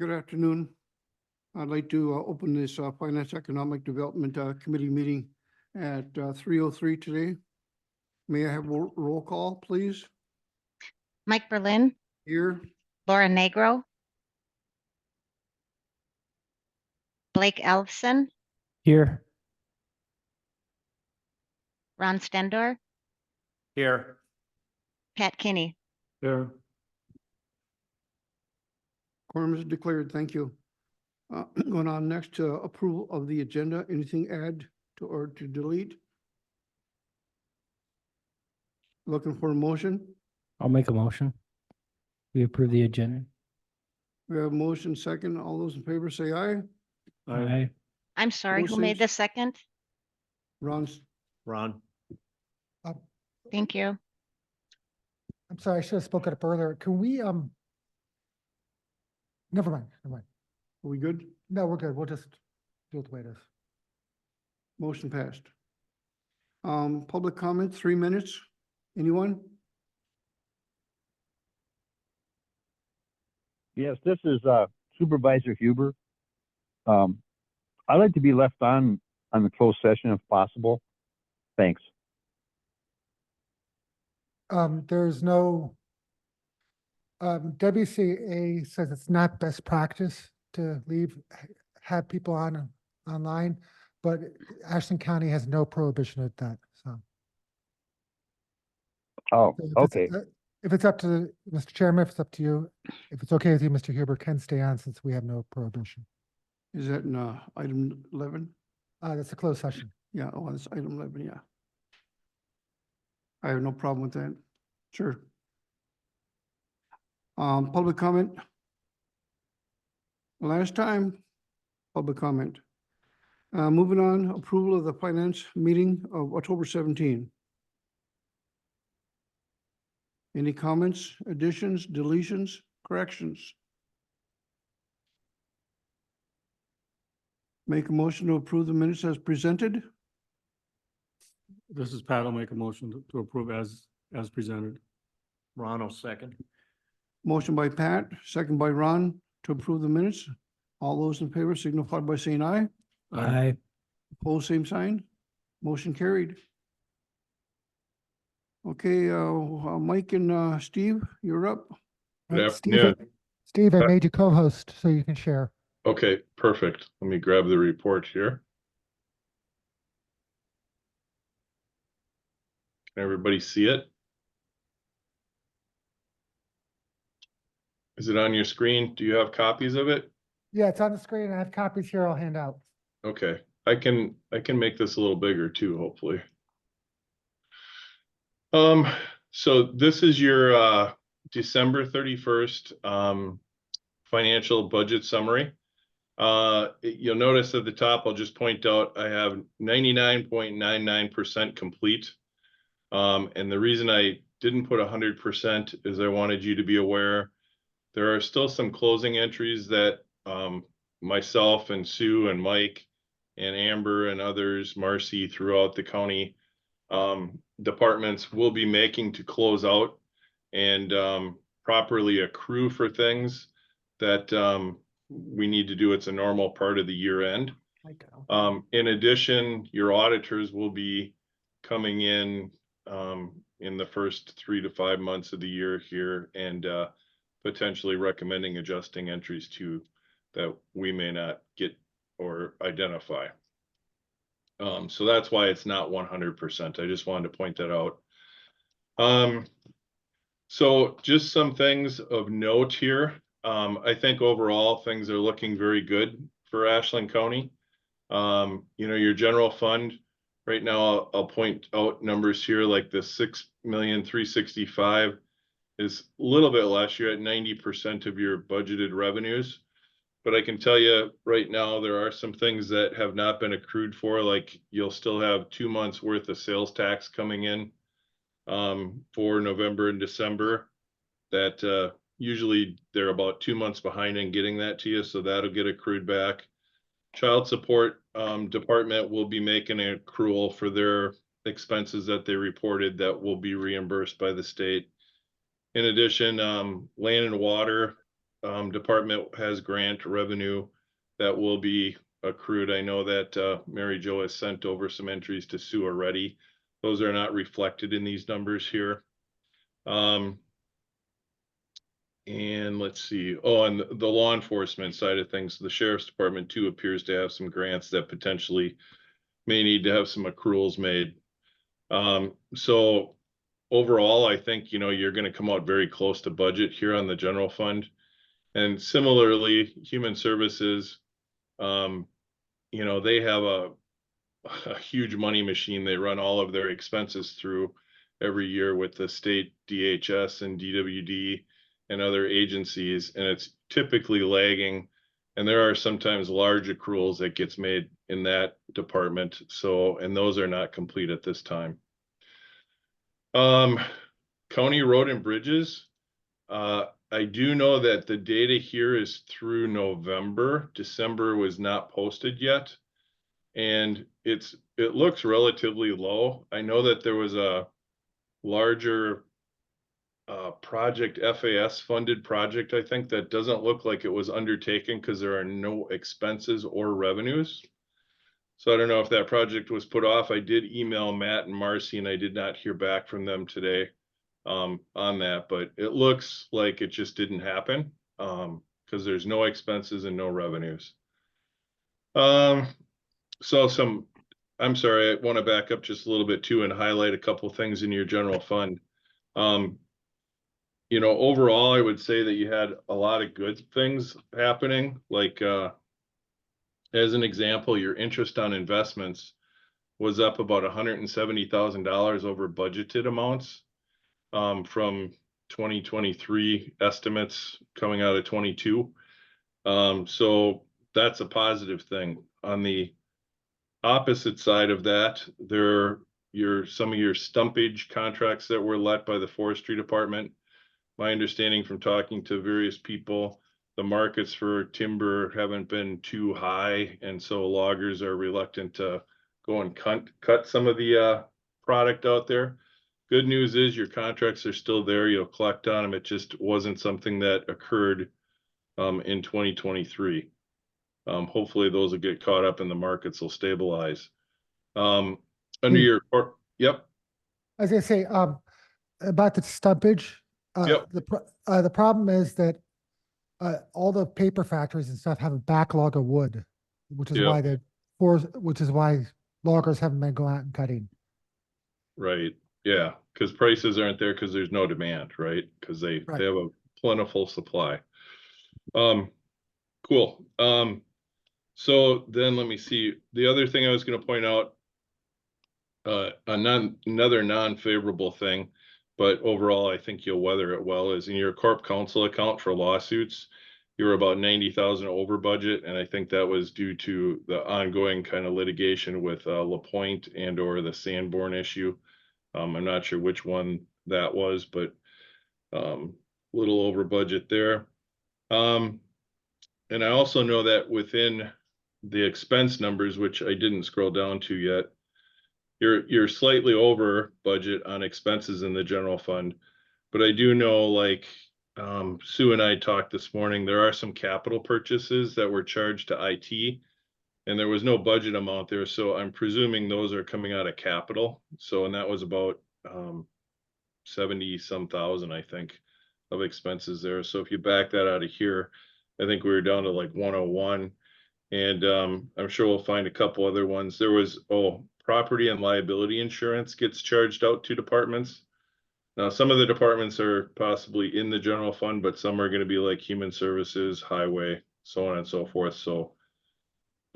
Good afternoon. I'd like to open this Finance Economic Development Committee meeting at 3:03 today. May I have a roll call, please? Mike Berlin, Here, Laura Negro, Blake Elfson, Here. Ron Stendor, Here. Pat Kinney. Here. quorum is declared. Thank you. Going on next to approval of the agenda. Anything add to or to delete? Looking for a motion? I'll make a motion. We approve the agenda. We have a motion second. All those in favor say aye. Aye. I'm sorry, who Motion. made the second? Ron, Ron. Thank you. I'm sorry, I should have spoken up earlier. Can we, never mind. are we good? No, we're good. We'll just do it the way it is. Motion passed. Public comment, 3 minutes. Anyone? Yes, this is Supervisor Huber. I'd like to be left on the closed session if possible. Thanks. There's no, WCA says it's not best practice to have people online, but Ashland County has no prohibition at that, so. Oh, So if okay. If it's up to Mr. Chairman, if it's up to you, if it's okay with you, Mr. Huber can stay on since we have no prohibition. Is that in item 11? That's a closed session. Yeah, oh, that's item 11, yeah. I have no problem with that. Sure. Public comment. Last time, public comment. Moving on, approval of the finance meeting of October 17. Any comments, additions, deletions, corrections? Make a motion to approve the minutes as presented. This is Pat. I'll make a motion to approve as presented. Ron will second. Motion by Pat, second by Ron to approve the minutes. All those in favor signify by saying aye. Aye. Opposed, same sign. Motion carried. Okay, Mike and Steve, you're up. Good Right, afternoon. Steve, I made you co-host so you can share. Okay, perfect. Let me grab the report here. Can everybody see it? Is it on your screen? Do you have copies of it? Yeah, it's on the screen. I have copies here I'll hand out. Okay, I can make this a little bigger too, hopefully. So this is your December 31st financial budget summary. You'll notice at the top, I'll just point out I have 99.99% complete. And the reason I didn't put 100% is I wanted you to be aware there are still some closing entries that myself and Sue and Mike and Amber and others, Marcy, throughout the county departments will be making to close out and properly accrue for things that we need to do. It's a normal part of the year end. In addition, your auditors will be coming in the first 3 to 5 months of the year here and potentially recommending adjusting entries to that we may not get or identify. So that's why it's not 100%. I just wanted to point that out. So just some things of note here. I think overall things are looking very good for Ashland County. You know, your general fund right now, I'll point out numbers here like the 6,365,000 is a little bit less. You're at 90% of your budgeted revenues. But I can tell you right now, there are some things that have not been accrued for, like you'll still have 2 months worth of sales tax coming in for November and December that usually they're about 2 months behind in getting that to you. So that'll get accrued back. Child support department will be making an accrual for their expenses that they reported that will be reimbursed by the state. In addition, land and water, department has grant revenue that will be accrued. I know that Mary Jo has sent over some entries to Sue already. Those are not reflected in these numbers here. And let's see. Oh, and the law enforcement side of things, the sheriff's department too appears to have some grants that potentially may need to have some accruals made. So overall, I think, you're going to come out very close to budget here on the general fund. And similarly, human services, they have a huge money machine. They run all of their expenses through every year with the state DHS and DWD and other agencies, and it's typically lagging. And there are sometimes large accruals that gets made in that department. So, and those are not complete at this time. County road and bridges. I do know that the data here is through November. December was not posted yet. And it looks relatively low. I know that there was a larger project, FAS funded project, I think, that doesn't look like it was undertaken because there are no expenses or revenues. So I don't know if that project was put off. I did email Matt and Marcy and I did not hear back from them today on that, but it looks like it just didn't happen because there's no expenses and no revenues. So I'm sorry, I want to back up just a little bit too and highlight a couple things in your general fund. Overall, I would say that you had a lot of good things happening. Like, as an example, your interest on investments was up about $170,000 over budgeted amounts from 2023 estimates coming out of 22. So that's a positive thing. On the opposite side of that, there are some of your stumpage contracts that were let by the forestry department. My understanding from talking to various people, the markets for timber haven't been too high, and so loggers are reluctant to go and cut some of the product out there. Good news is your contracts are still there. You'll collect on them. It just wasn't something that occurred in 2023. Hopefully those will get caught up and the markets will stabilize. Under your, yep. I was gonna say, about the stumpage. Yep. The problem is that all the paper factories and stuff have a backlog of wood, which is Yep. why loggers haven't been going out and cutting. Right, yeah, because prices aren't there because there's no demand, right? Because they Right. have a plentiful supply. Cool. So then let me see. The other thing I was going to point out, another non-favorable thing, but overall I think you'll weather it well, is in your corp counsel account for lawsuits, you're about 90,000 over budget, and I think that was due to the ongoing kind of litigation with LaPointe and or the Sanborn issue. I'm not sure which one that was, but little over budget there. And I also know that within the expense numbers, which I didn't scroll down to yet, you're slightly over budget on expenses in the general fund. But I do know, like Sue and I talked this morning, there are some capital purchases that were charged to IT, and there was no budget amount there. So I'm presuming those are coming out of capital. So, and that was about 70 some thousand, I think, of expenses there. So if you back that out of here, I think we were down to like 101. And I'm sure we'll find a couple other ones. There was, property and liability insurance gets charged out to departments. Now, some of the departments are possibly in the general fund, but some are going to be like human services, highway, so on and so forth. So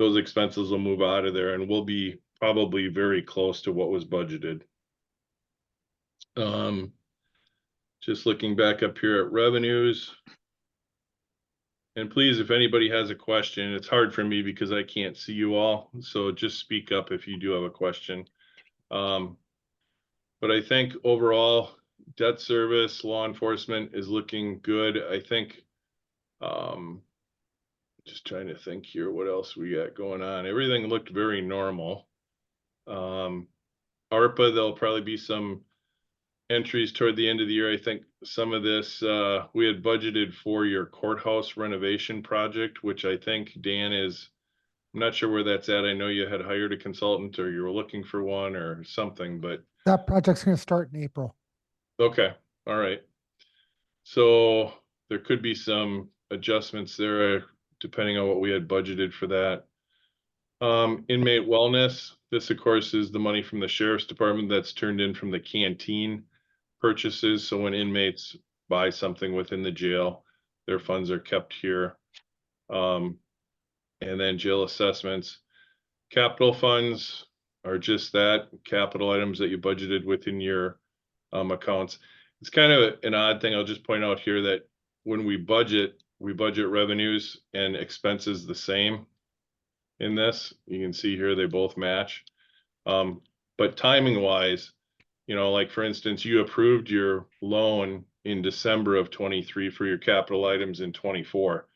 those expenses will move out of there and will be probably very close to what was budgeted. Just looking back up here at revenues. And please, if anybody has a question, it's hard for me because I can't see you all. So just speak up if you do have a question. But I think overall, debt service, law enforcement is looking good. I think, just trying to think here, what else we got going on? Everything looked very normal. ARPA, there'll probably be some entries toward the end of the year. I think some of this, we had budgeted for your courthouse renovation project, which I think Dan is, I'm not sure where that's at. I know you had hired a consultant or you were looking for one or something, but That project's gonna start in April. okay, all right. So there could be some adjustments there depending on what we had budgeted for that. Inmate wellness, this of course is the money from the sheriff's department that's turned in from the canteen purchases. So when inmates buy something within the jail, their funds are kept here. And then jail assessments. Capital funds are just that, capital items that you budgeted within your accounts. It's kind of an odd thing. I'll just point out here that when we budget revenues and expenses the same in this. You can see here they both match. But timing wise, you know, like for instance, you approved your loan in December of 23 for your capital items in 24.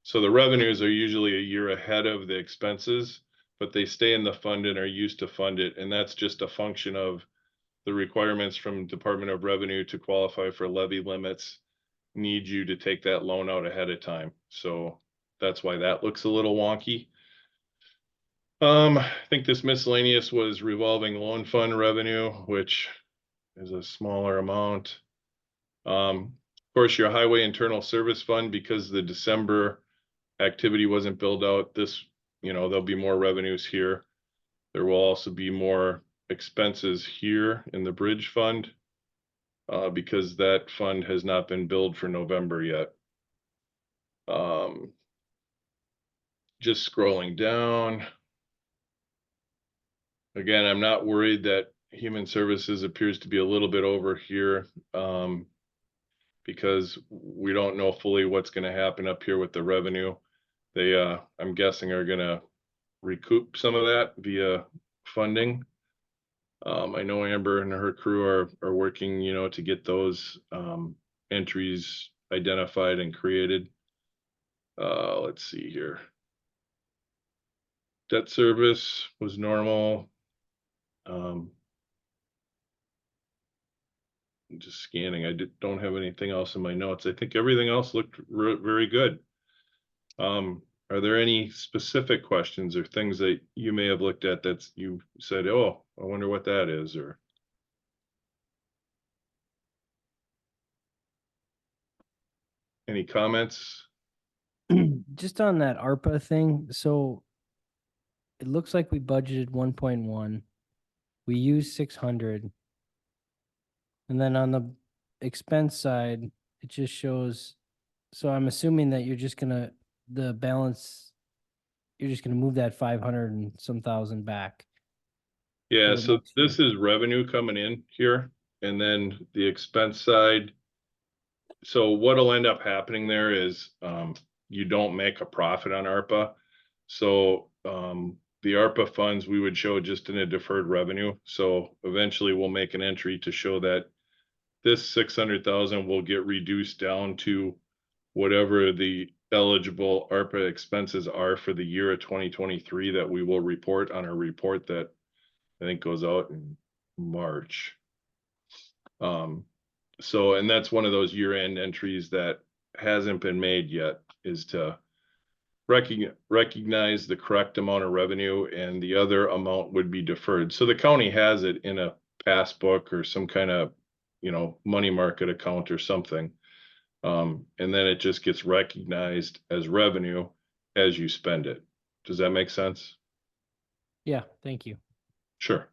So the revenues are usually a year ahead of the expenses, but they stay in the fund and are used to fund it. And that's just a function of the requirements from Department of Revenue to qualify for levy limits need you to take that loan out ahead of time. So that's why that looks a little wonky. I think this miscellaneous was revolving loan fund revenue, which is a smaller amount. Of course, your highway internal service fund, because the December activity wasn't billed out, this, you know, there'll be more revenues here. There will also be more expenses here in the bridge fund, because that fund has not been billed for November yet. Just scrolling down. Again, I'm not worried that human services appears to be a little bit over here, because we don't know fully what's going to happen up here with the revenue. They, I'm guessing, are going to recoup some of that via funding. I know Amber and her crew are working, you know, to get those entries identified and created. Let's see here. Debt service was normal. Just scanning. I don't have anything else in my notes. I think everything else looked very good. Are there any specific questions or things that you may have looked at that you said, oh, I wonder what that is, or? Any comments? Just on that ARPA thing, so it looks like we budgeted 1.1. We used 600. And then on the expense side, it just shows, so I'm assuming that you're just gonna, the balance, you're just gonna move that 500 and some thousand back. Yeah, For the so next year. this is revenue coming in here, and then the expense side. So what'll end up happening there is, you don't make a profit on ARPA. So, the ARPA funds, we would show just in a deferred revenue. So eventually we'll make an entry to show that this 600,000 will get reduced down to whatever the eligible ARPA expenses are for the year of 2023 that we will report on a report that I think goes out in March. So, and that's one of those year-end entries that hasn't been made yet, is to recognize the correct amount of revenue, and the other amount would be deferred. So the county has it in a passbook or some kind of, you know, money market account or something. And then it just gets recognized as revenue as you spend it. Does that make sense? Yeah, thank you. Sure.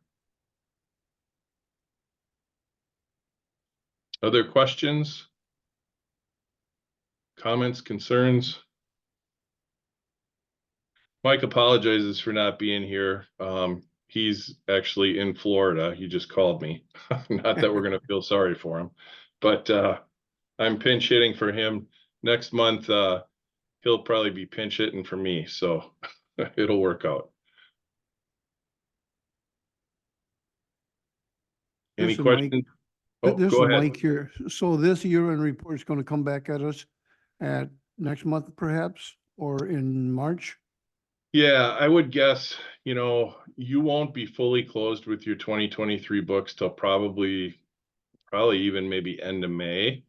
Other questions? Comments, concerns? Mike apologizes for not being here. He's actually in Florida. He just called me. Not that we're gonna feel sorry for him, but I'm pinch hitting for him. Next month, he'll probably be pinch hitting for me, so it'll work out. Any This is Mike. questions? Oh, This is go ahead. Mike here. So this year-end report is going to come back at us at next month perhaps, or in March? Yeah, I would guess, you know, you won't be fully closed with your 2023 books till probably probably even maybe end of May.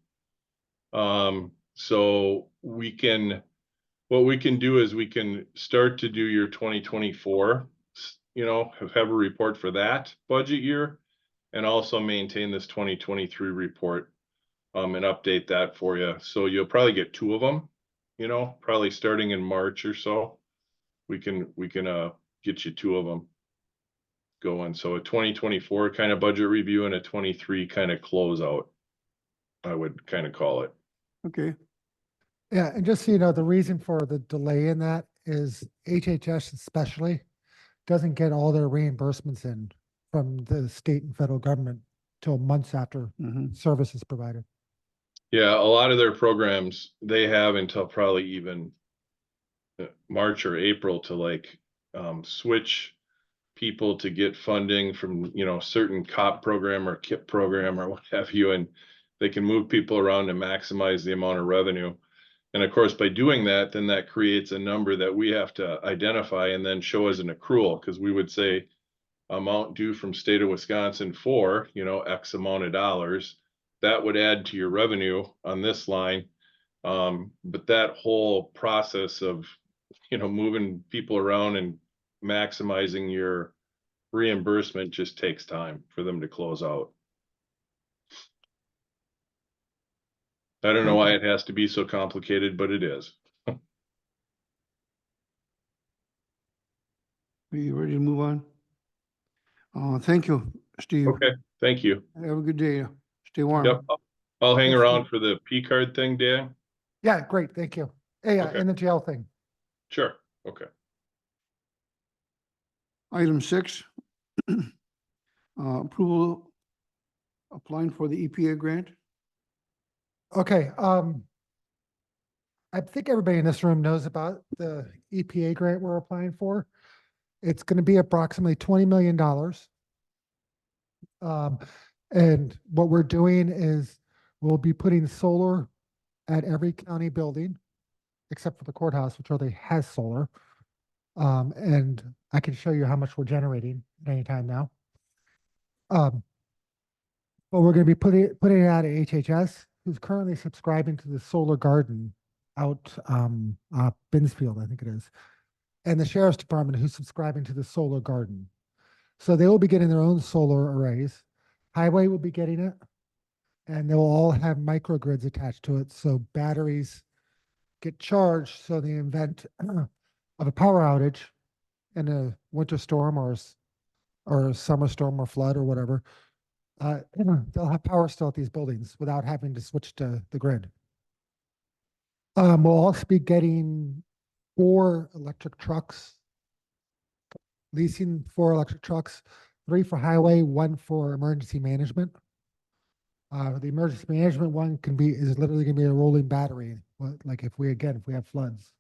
So what we can do is we can start to do your 2024, have a report for that budget year, and also maintain this 2023 report, and update that for you. So you'll probably get two of them, probably starting in March or so. We can get you two of them going. So a 2024 kind of budget review and a 23 kind of closeout, I would kind of call it. Okay, Yeah, and just so you know, the reason for the delay in that is HHS especially doesn't get all their reimbursements in from the state and federal government till months after mhm, service is provided. Yeah, a lot of their programs, they have until probably even March or April to like switch people to get funding from, certain COP program or KIP program or what have you, and they can move people around to maximize the amount of revenue. And of course, by doing that, then that creates a number that we have to identify and then show as an accrual, because we would say amount due from state of Wisconsin for, X amount of dollars. That would add to your revenue on this line. But that whole process of, moving people around and maximizing your reimbursement just takes time for them to close out. I don't know why it has to be so complicated, but it is. are you ready to move on? Thank you, Steve. Okay, thank you. Have a good day. Stay warm. Yep, I'll hang Thanks, around Steve. for the P card thing, Dan. Yeah, great, thank you. Hey, Okay. and the jail thing. Sure, okay. Item 6, approval applying for the EPA grant. Okay, I think everybody in this room knows about the EPA grant we're applying for. It's gonna be approximately $20 million. And what we're doing is we'll be putting solar at every county building, except for the courthouse, which already has solar. And I can show you how much we're generating at any time now. But we're gonna be putting it out at HHS, who's currently subscribing to the Solar Garden out, Binsfield, I think it is. And the Sheriff's Department, who's subscribing to the Solar Garden. So they will be getting their own solar arrays. Highway will be getting it. And they'll all have microgrids attached to it, so batteries get charged, so in the event of a power outage in a winter storm or a summer storm or flood or whatever, they'll have power still at these buildings without having to switch to the grid. We'll also be getting 4 electric trucks, leasing 4 electric trucks, 3 for highway, 1 for emergency management. The emergency management one is literally gonna be a rolling battery. Like if we have floods,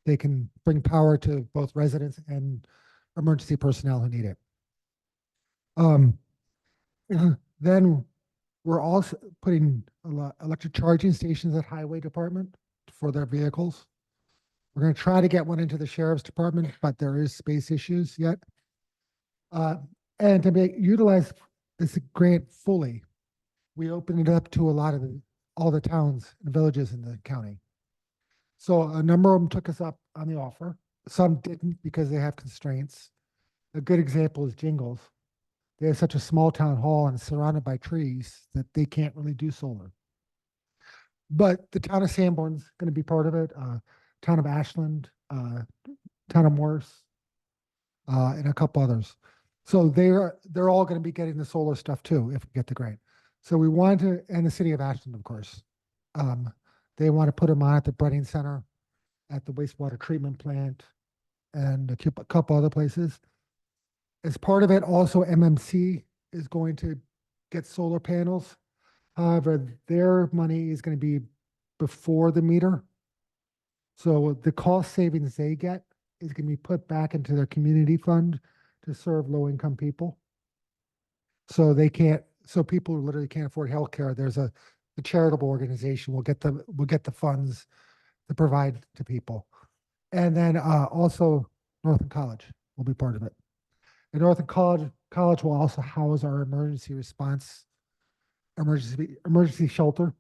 they can bring power to both residents and emergency personnel who need it. Then we're also putting electric charging stations at highway department for their vehicles. We're gonna try to get one into the sheriff's department, but there is space issues yet. And to utilize this grant fully, we opened it up to all the towns and villages in the county. So a number of them took us up on the offer. Some didn't because they have constraints. A good example is Jingles. They have such a small town hall and surrounded by trees that they can't really do solar. But the town of Sanborn's going to be part of it. Town of Ashland, town of Morris, and a couple others. So they're all going to be getting the solar stuff too if we get the grant. So we want to, and the city of Ashland, of course. They want to put them on at the Brenning Center, at the wastewater treatment plant, and a couple other places. As part of it, also MMC is going to get solar panels. However, their money is going to be before the meter. So the cost savings they get is going to be put back into their community fund to serve low-income people. So people who literally can't afford healthcare, there's the charitable organization will get the funds to provide to people. And then also Northern College will be part of it. And Northern College will also house our emergency response emergency shelter.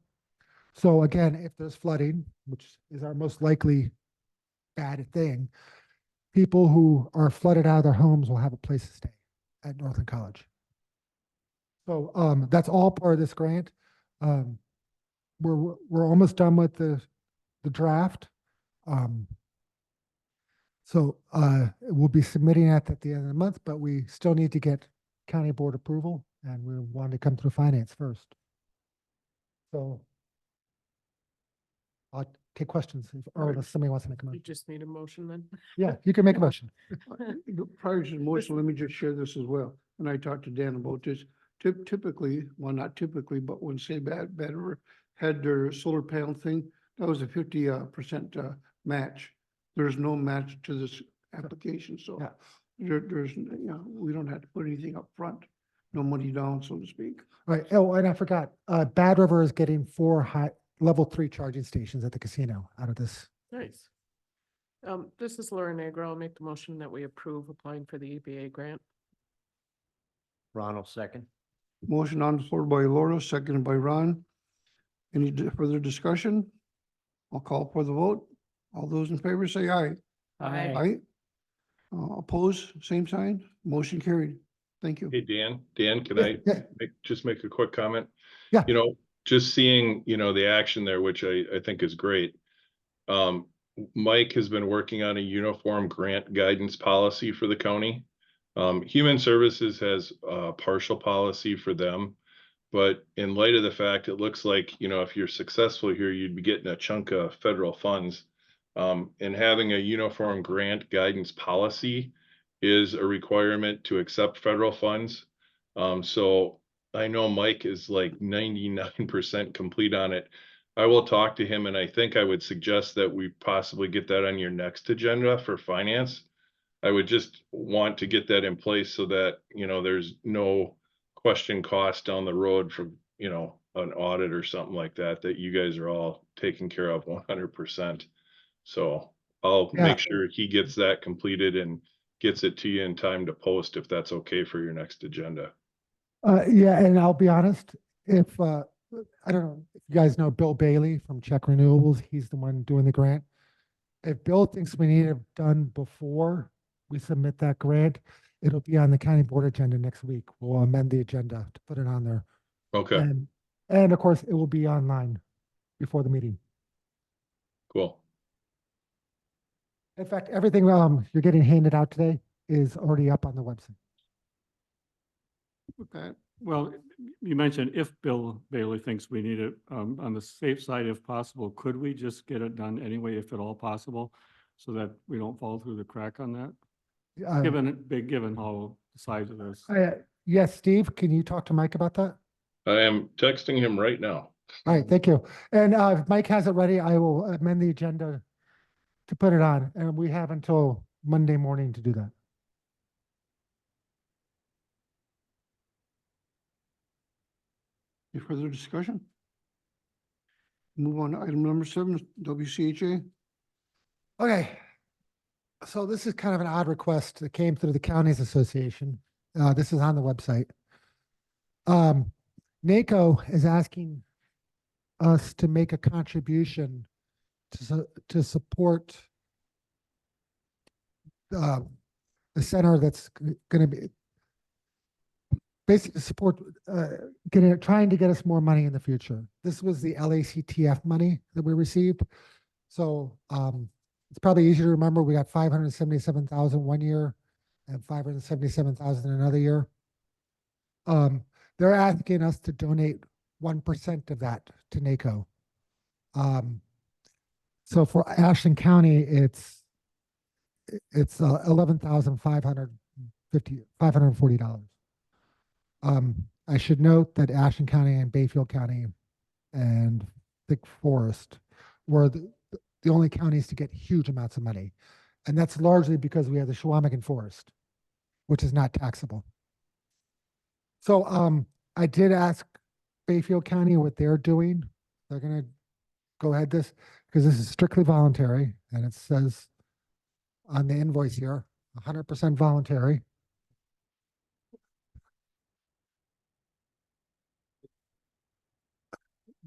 So again, if there's flooding, which is our most likely bad thing, people who are flooded out of their homes will have a place to stay at Northland College. So that's all part of this grant. We're almost done with the draft. So we'll be submitting that at the end of the month, but we still need to get county board approval, and we want to come through finance first. So I'll take questions or if somebody wants to make a You motion. just need a motion then? Yeah, you can make a motion. Prior to the motion, let me just share this as well. And I talked to Dan about this. Typically, well, not typically, but when say Bedford had their solar panel thing, that was a 50% match. There's no match to this application, so Yeah. there's, we don't have to put anything up front, no money down, so to speak. All right. Oh, and I forgot, Bad River is getting 4 level 3 charging stations at the casino out of this. Nice. This is Laura Negro. I'll make the motion that we approve applying for the EPA grant. Ronald second. Motion on the floor by Laura, seconded by Ron. Any further discussion? I'll call for the vote. All those in favor say aye. Aye. Aye. Oppose, same sign. Motion carried. Thank you. Hey, Dan, can Yeah, I yeah. just make a quick comment? Yeah. You know, just seeing, the action there, which I think is great. Mike has been working on a uniform grant guidance policy for the county. Human Services has a partial policy for them. But in light of the fact, it looks like, if you're successful here, you'd be getting a chunk of federal funds. And having a uniform grant guidance policy is a requirement to accept federal funds. So I know Mike is like 99% complete on it. I will talk to him, and I think I would suggest that we possibly get that on your next agenda for finance. I would just want to get that in place so that, there's no question cost down the road from, an audit or something like that, that you guys are all taken care of 100%. So I'll Yeah. make sure he gets that completed and gets it to you in time to post, if that's okay for your next agenda. Yeah, and I'll be honest, if, I don't know, if you guys know Bill Bailey from Czech Renewables, he's the one doing the grant. If Bill thinks we need it done before we submit that grant, it'll be on the county board agenda next week. We'll amend the agenda to put it on there. Okay, And of course, it will be online before the meeting. cool. In fact, everything you're getting handed out today is already up on the website. With that, Well, you mentioned if Bill Bailey thinks we need it, on the safe side, if possible, could we just get it done anyway, if at all possible? So that we don't fall through the crack on that, given how the size of this. Yes, Steve, can you talk to Mike about that? I am texting him right now. All right, thank you. And if Mike has it ready, I will amend the agenda to put it on, and we have until Monday morning to do that. any further discussion? Move on to item number 7, WCHA. Okay. So this is kind of an odd request that came through the counties association. This is on the website. NACO is asking us to make a contribution to support the center that's going to be basically support trying to get us more money in the future. This was the LACTF money that we received. So it's probably easy to remember. We got 577,000 one year and 577,000 another year. They're asking us to donate 1% of that to NACO. So for Ashland County, it's $11,540. I should note that Ashland County and Bayfield County and Thick Forest were the only counties to get huge amounts of money. And that's largely because we have the Chequamegon Forest, which is not taxable. So I did ask Bayfield County what they're doing. They're going to go ahead this, because this is strictly voluntary, and it says on the invoice here, 100% voluntary.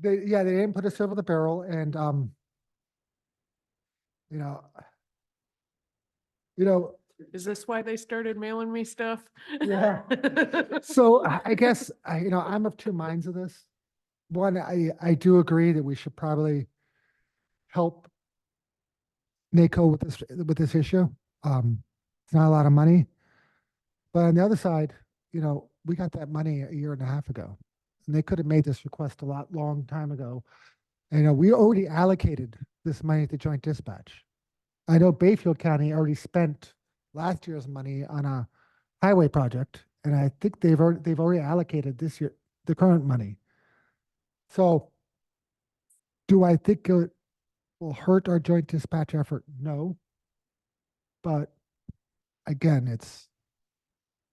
they didn't put us over the barrel and, you know, you know, Is this why they started mailing me stuff? Yeah. so I guess, I'm of two minds of this. One, I do agree that we should probably help NACO with this issue. It's not a lot of money. But on the other side, we got that money a year and a half ago. And they could have made this request a long time ago. And we already allocated this money to Joint Dispatch. I know Bayfield County already spent last year's money on a highway project, and I think they've already allocated this year the current money. So, do I think it will hurt our Joint Dispatch effort? No. But again, it's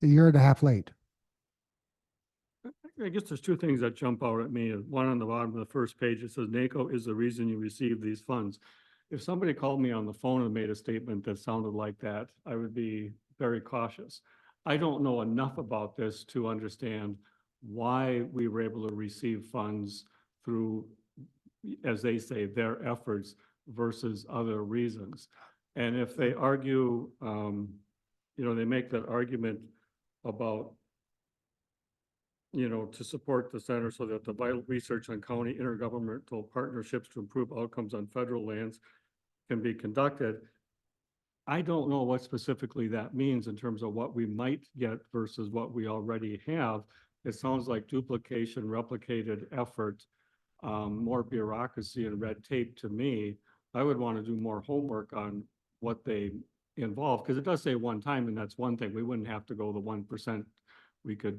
a year and a half late. I guess there's two things that jump out at me. One on the bottom of the first page, it says NACO is the reason you receive these funds. If somebody called me on the phone and made a statement that sounded like that, I would be very cautious. I don't know enough about this to understand why we were able to receive funds through, as they say, their efforts versus other reasons. And if they argue, they make that argument about, to support the center so that the vital research on county intergovernmental partnerships to improve outcomes on federal lands can be conducted. I don't know what specifically that means in terms of what we might get versus what we already have. It sounds like duplication, replicated effort, more bureaucracy and red tape to me. I would want to do more homework on what they involve, because it does say one time, and that's one thing. We wouldn't have to go the 1%. We could,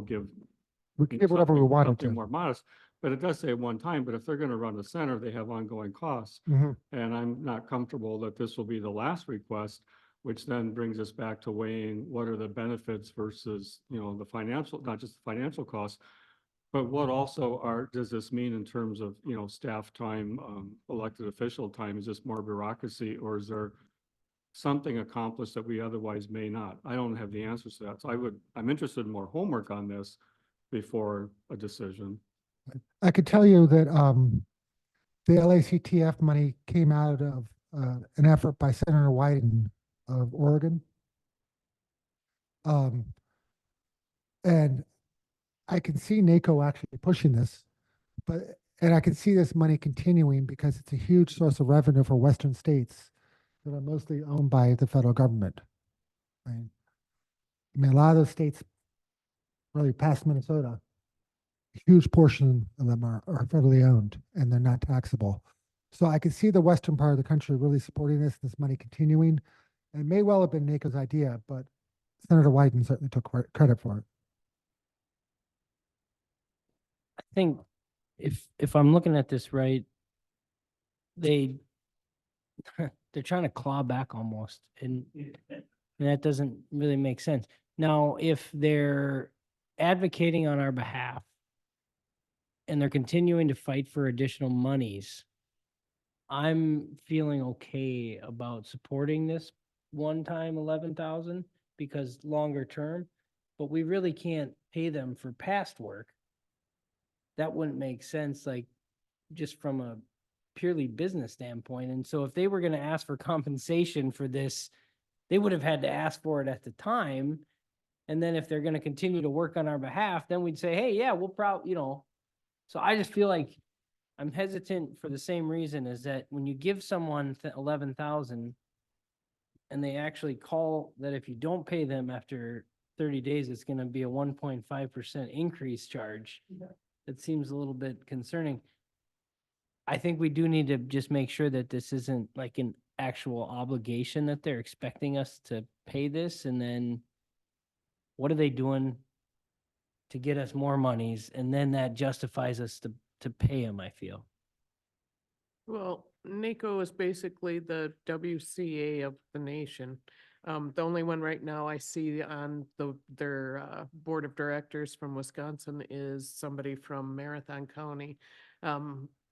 give We can give whatever we wanted something to. more modest, but it does say one time, but if they're going to run the center, they have ongoing costs. Mhm. And I'm not comfortable that this will be the last request, which then brings us back to weighing what are the benefits versus, the financial, not just the financial costs, but what also does this mean in terms of, staff time, elected official time? Is this more bureaucracy, or is there something accomplished that we otherwise may not? I don't have the answers to that. So I'm interested in more homework on this before a decision. I could tell you that the LACTF money came out of an effort by Senator Wyden of Oregon. And I can see NACO actually pushing this, and I can see this money continuing because it's a huge source of revenue for Western states that are mostly owned by the federal government. Right? I mean, a lot of those states, really past Minnesota, a huge portion of them are federally owned and they're not taxable. So I can see the western part of the country really supporting this money continuing. And it may well have been NACO's idea, but Senator Wyden certainly took credit for it. I think if I'm looking at this right, they're trying to claw back almost, and that doesn't really make sense. Now, if they're advocating on our behalf and they're continuing to fight for additional monies, I'm feeling okay about supporting this one-time 11,000 because longer term, but we really can't pay them for past work. That wouldn't make sense, like just from a purely business standpoint. And so if they were going to ask for compensation for this, they would have had to ask for it at the time. And then if they're going to continue to work on our behalf, then we'd say, hey, yeah, we'll so I just feel like I'm hesitant for the same reason, is that when you give someone 11,000 and they actually call that if you don't pay them after 30 days, it's going to be a 1.5% increase charge. That seems a little bit concerning. I think we do need to just make sure that this isn't like an actual obligation that they're expecting us to pay this. And then what are they doing to get us more monies? And then that justifies us to pay them, I feel. Well, NACO is basically the WCA of the nation. The only one right now I see on their board of directors from Wisconsin is somebody from Marathon County.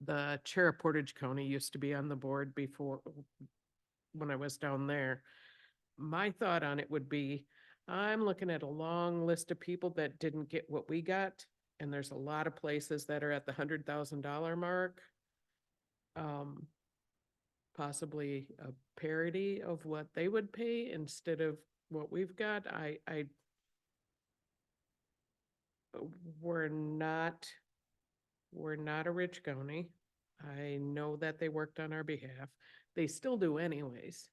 The chair of Portage County used to be on the board before, when I was down there. My thought on it would be, I'm looking at a long list of people that didn't get what we got. and there's a lot of places that are at the $100,000 mark. Possibly a parity of what they would pay instead of what we've got. We're not a rich county. I know that they worked on our behalf. They still do anyways.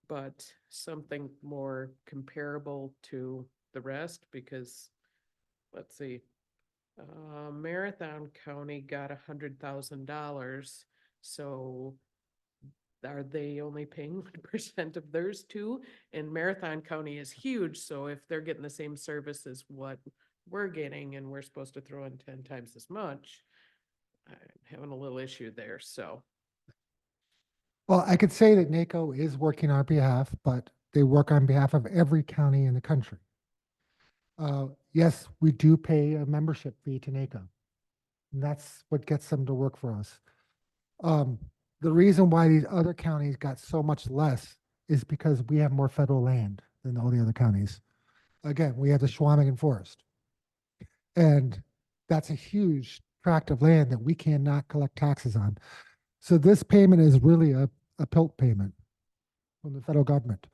But something more comparable to the rest, because, let's see, Marathon County got $100,000, so are they only paying 1% of theirs too? And Marathon County is huge, so if they're getting the same service as what we're getting and we're supposed to throw in 10 times as much, I'm having a little issue there, so. Well, I could say that NACO is working on our behalf, but they work on behalf of every county in the country. Yes, we do pay a membership fee to NACO. And that's what gets them to work for us. The reason why these other counties got so much less is because we have more federal land than all the other counties. Again, we have the Schwamigan Forest. And that's a huge tract of land that we cannot collect taxes on. So this payment is really a PILT payment from the federal government.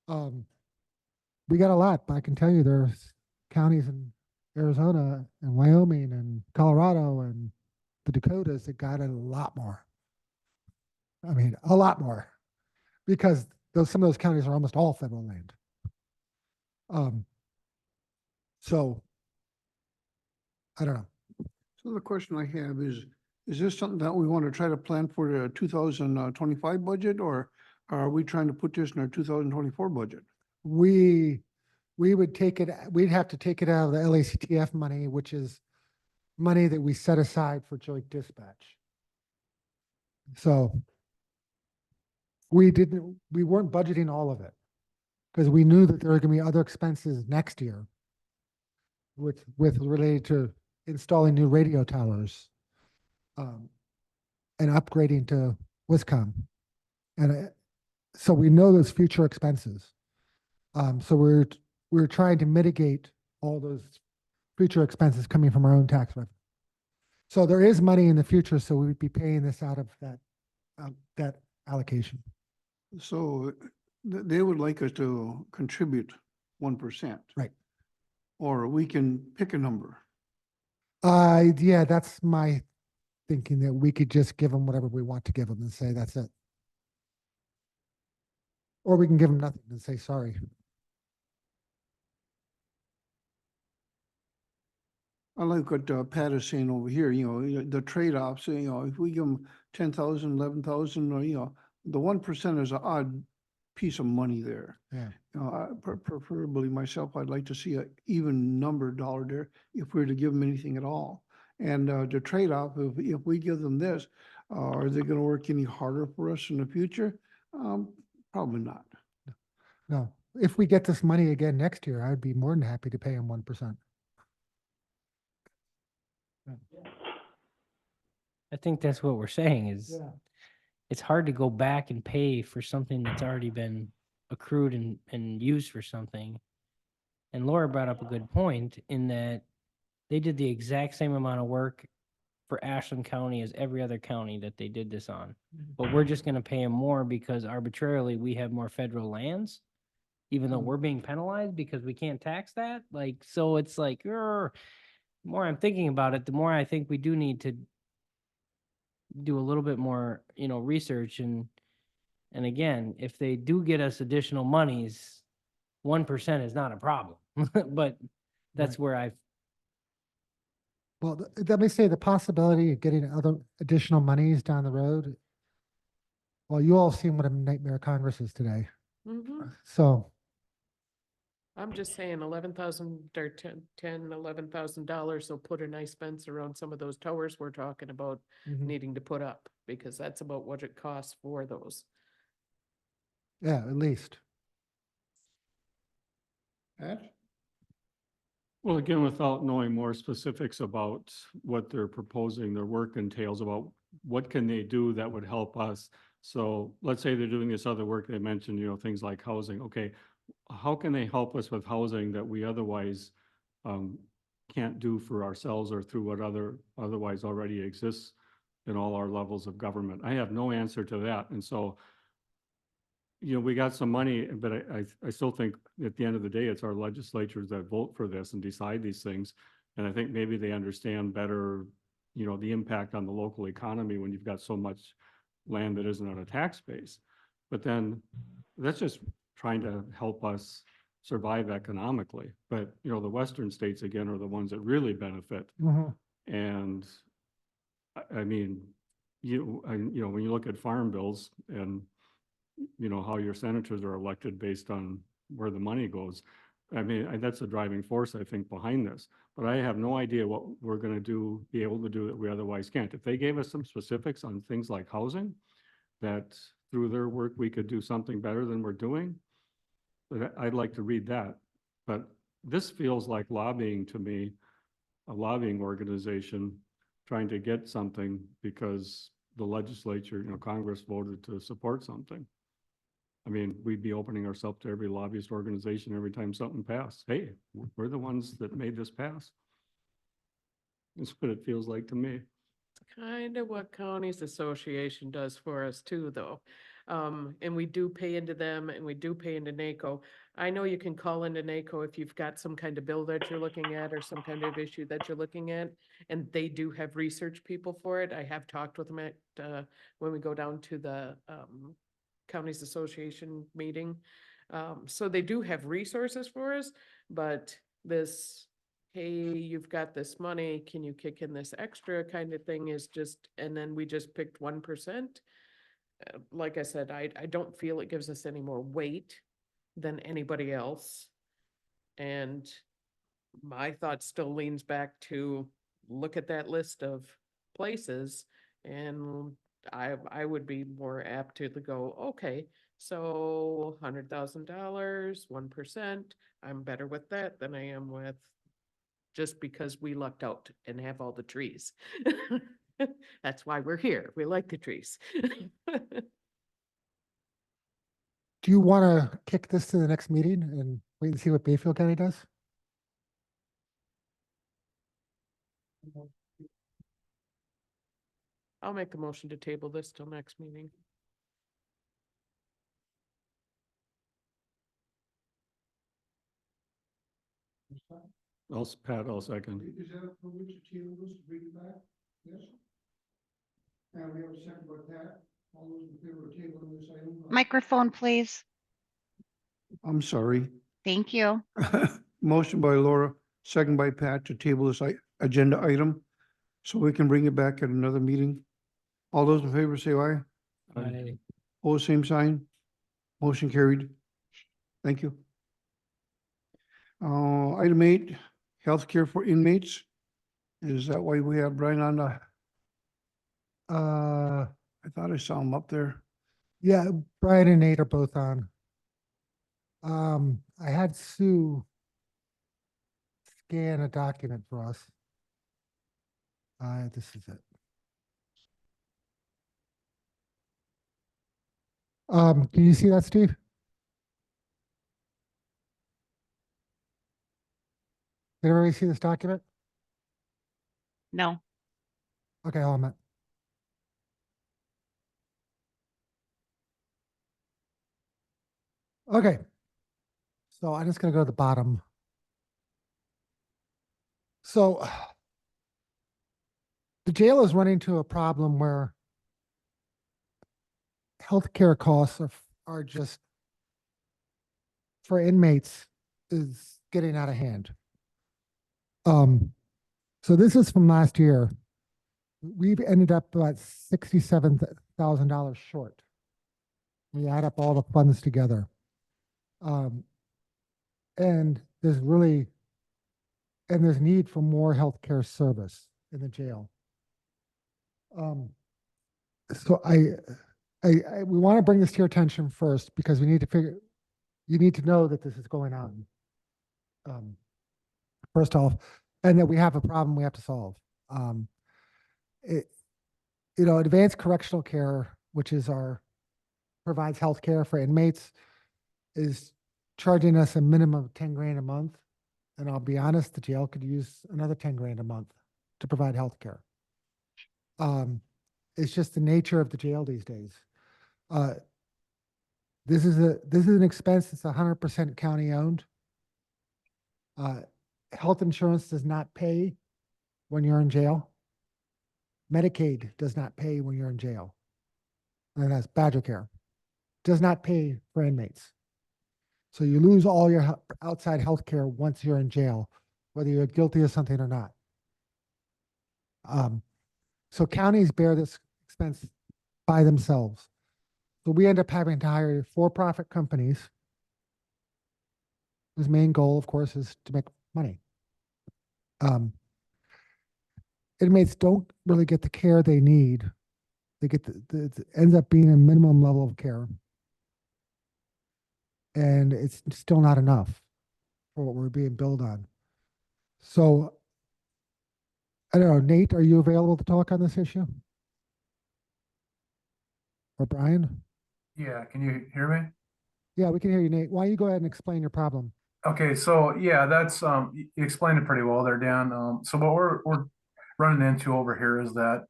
We got a lot, but I can tell you there's counties in Arizona and Wyoming and Colorado and the Dakotas that got a lot more. I mean, a lot more, because some of those counties are almost all federal land. So I don't know. So the question I have is this something that we want to try to plan for the 2025 budget, or are we trying to put this in our 2024 budget? We would take it, we'd have to take it out of the LACTF money, which is money that we set aside for joint dispatch. So we weren't budgeting all of it because we knew that there were going to be other expenses next year with related to installing new radio towers and upgrading to Wiscom. And so we know those future expenses. So we're trying to mitigate all those future expenses coming from our own tax revenue. So there is money in the future, so we would be paying this out of that allocation. So they would like us to contribute 1%. Right. Or we can pick a number. Yeah, that's my thinking, that we could just give them whatever we want to give them and say that's it. Or we can give them nothing and say sorry. I like what Pat is saying over here, the trade-offs, if we give them 10,000, 11,000, or, the 1% is an odd piece of money there. Yeah. Preferably myself, I'd like to see an even number dollar there if we were to give them anything at all. And the trade-off, if we give them this, are they going to work any harder for us in the future? Probably not. No, if we get this money again next year, I'd be more than happy to pay them 1%. I think that's what we're saying is it's hard to go back and pay for something that's already been accrued and used for something. And Laura brought up a good point in that they did the exact same amount of work for Ashland County as every other county that they did this on. But we're just gonna pay them more because arbitrarily we have more federal lands, even though we're being penalized because we can't tax that. Like, so it's like, the more I'm thinking about it, the more I think we do need to do a little bit more, research and again, if they do get us additional monies, 1% is not a problem. But that's where Well, let me say the possibility of getting other additional monies down the road. Well, you all seen what a nightmare Congress is today. So I'm just saying 11,000 or $11,000 will put a nice fence around some of those towers we're talking about needing to put up, because that's about what it costs for those. yeah, at least. Pat? Well, again, without knowing more specifics about what they're proposing, their work entails, about what can they do that would help us. So let's say they're doing this other work they mentioned, things like housing. Okay, how can they help us with housing that we otherwise can't do for ourselves or through what otherwise already exists in all our levels of government. I have no answer to that. And so, we got some money, but I still think at the end of the day, it's our legislatures that vote for this and decide these things. And I think maybe they understand better, the impact on the local economy when you've got so much land that isn't on a tax base. But then that's just trying to help us survive economically. But, the western states, again, are the ones that really benefit. And I mean, when you look at farm bills and, how your senators are elected based on where the money goes. I mean, that's a driving force, I think, behind this. But I have no idea what we're going to be able to do that we otherwise can't. If they gave us some specifics on things like housing, that through their work, we could do something better than we're doing, but I'd like to read that. But this feels like lobbying to me, a lobbying organization trying to get something because the legislature, Congress voted to support something. I mean, we'd be opening ourselves to every lobbyist organization every time something passed. Hey, we're the ones that made this pass. That's what it feels like to me. It's kind of what Counties Association does for us too, though. And we do pay into them and we do pay into NACO. I know you can call into NACO if you've got some kind of bill that you're looking at or some kind of issue that you're looking at. And they do have research people for it. I have talked with them at, when we go down to the, Counties Association meeting. So they do have resources for us, but this, hey, you've got this money, can you kick in this extra kind of thing is just, and then we just picked 1%. Like I said, I don't feel it gives us any more weight than anybody else. And my thought still leans back to look at that list of places, and I would be more apt to go, okay, so $100,000, 1%, I'm better with that than I am with just because we lucked out and have all the trees. That's why we're here. We like the trees. Do you want to kick this to the next meeting and wait and see what Bayfield County does? I'll make the motion to table this till next meeting. Pat, I'll second. Is that appropriate to table this, to bring it back? Yes? And we have a second by Pat. All those in favor of tabling this item? Microphone, please. I'm sorry. Thank you. Motion by Laura, second by Pat to table this agenda item, so we can bring it back at another meeting. All those in favor say aye. Aye. All same sign. Motion carried. Thank you. Item 8, healthcare for inmates. Is that why we have Brian on the, I thought I saw him up there. Yeah, Brian and Nate are both on. I had Sue scan a document for us. This is it. Can you see that, Steve? Did everybody see this document? No. Okay, hold on a minute. Okay. So I'm just gonna go to the bottom. So the jail is running into a problem where healthcare costs are just for inmates is getting out of hand. So this is from last year. We've ended up about $67,000 short. We add up all the funds together. And there's need for more healthcare service in the jail. So we want to bring this to your attention first because we need to you need to know that this is going on. First off, and that we have a problem we have to solve. Advanced correctional care, which is provides health care for inmates, is charging us a minimum of 10 grand a month. And I'll be honest, the jail could use another 10 grand a month to provide healthcare. It's just the nature of the jail these days. This is an expense that's 100% county owned. Health insurance does not pay when you're in jail. Medicaid does not pay when you're in jail. And that's Badger Care. Does not pay for inmates. So you lose all your outside health care once you're in jail, whether you're guilty of something or not. So counties bear this expense by themselves. So we end up having to hire for-profit companies whose main goal, of course, is to make money. Inmates don't really get the care they need. They get it ends up being a minimum level of care. And it's still not enough for what we're being billed on. So, I don't know, Nate, are you available to talk on this issue? Or Brian? Yeah, can you hear me? Yeah, we can hear you, Nate. Why don't you go ahead and explain your problem? Okay, so yeah, that's you explained it pretty well there, Dan. So what we're running into over here is that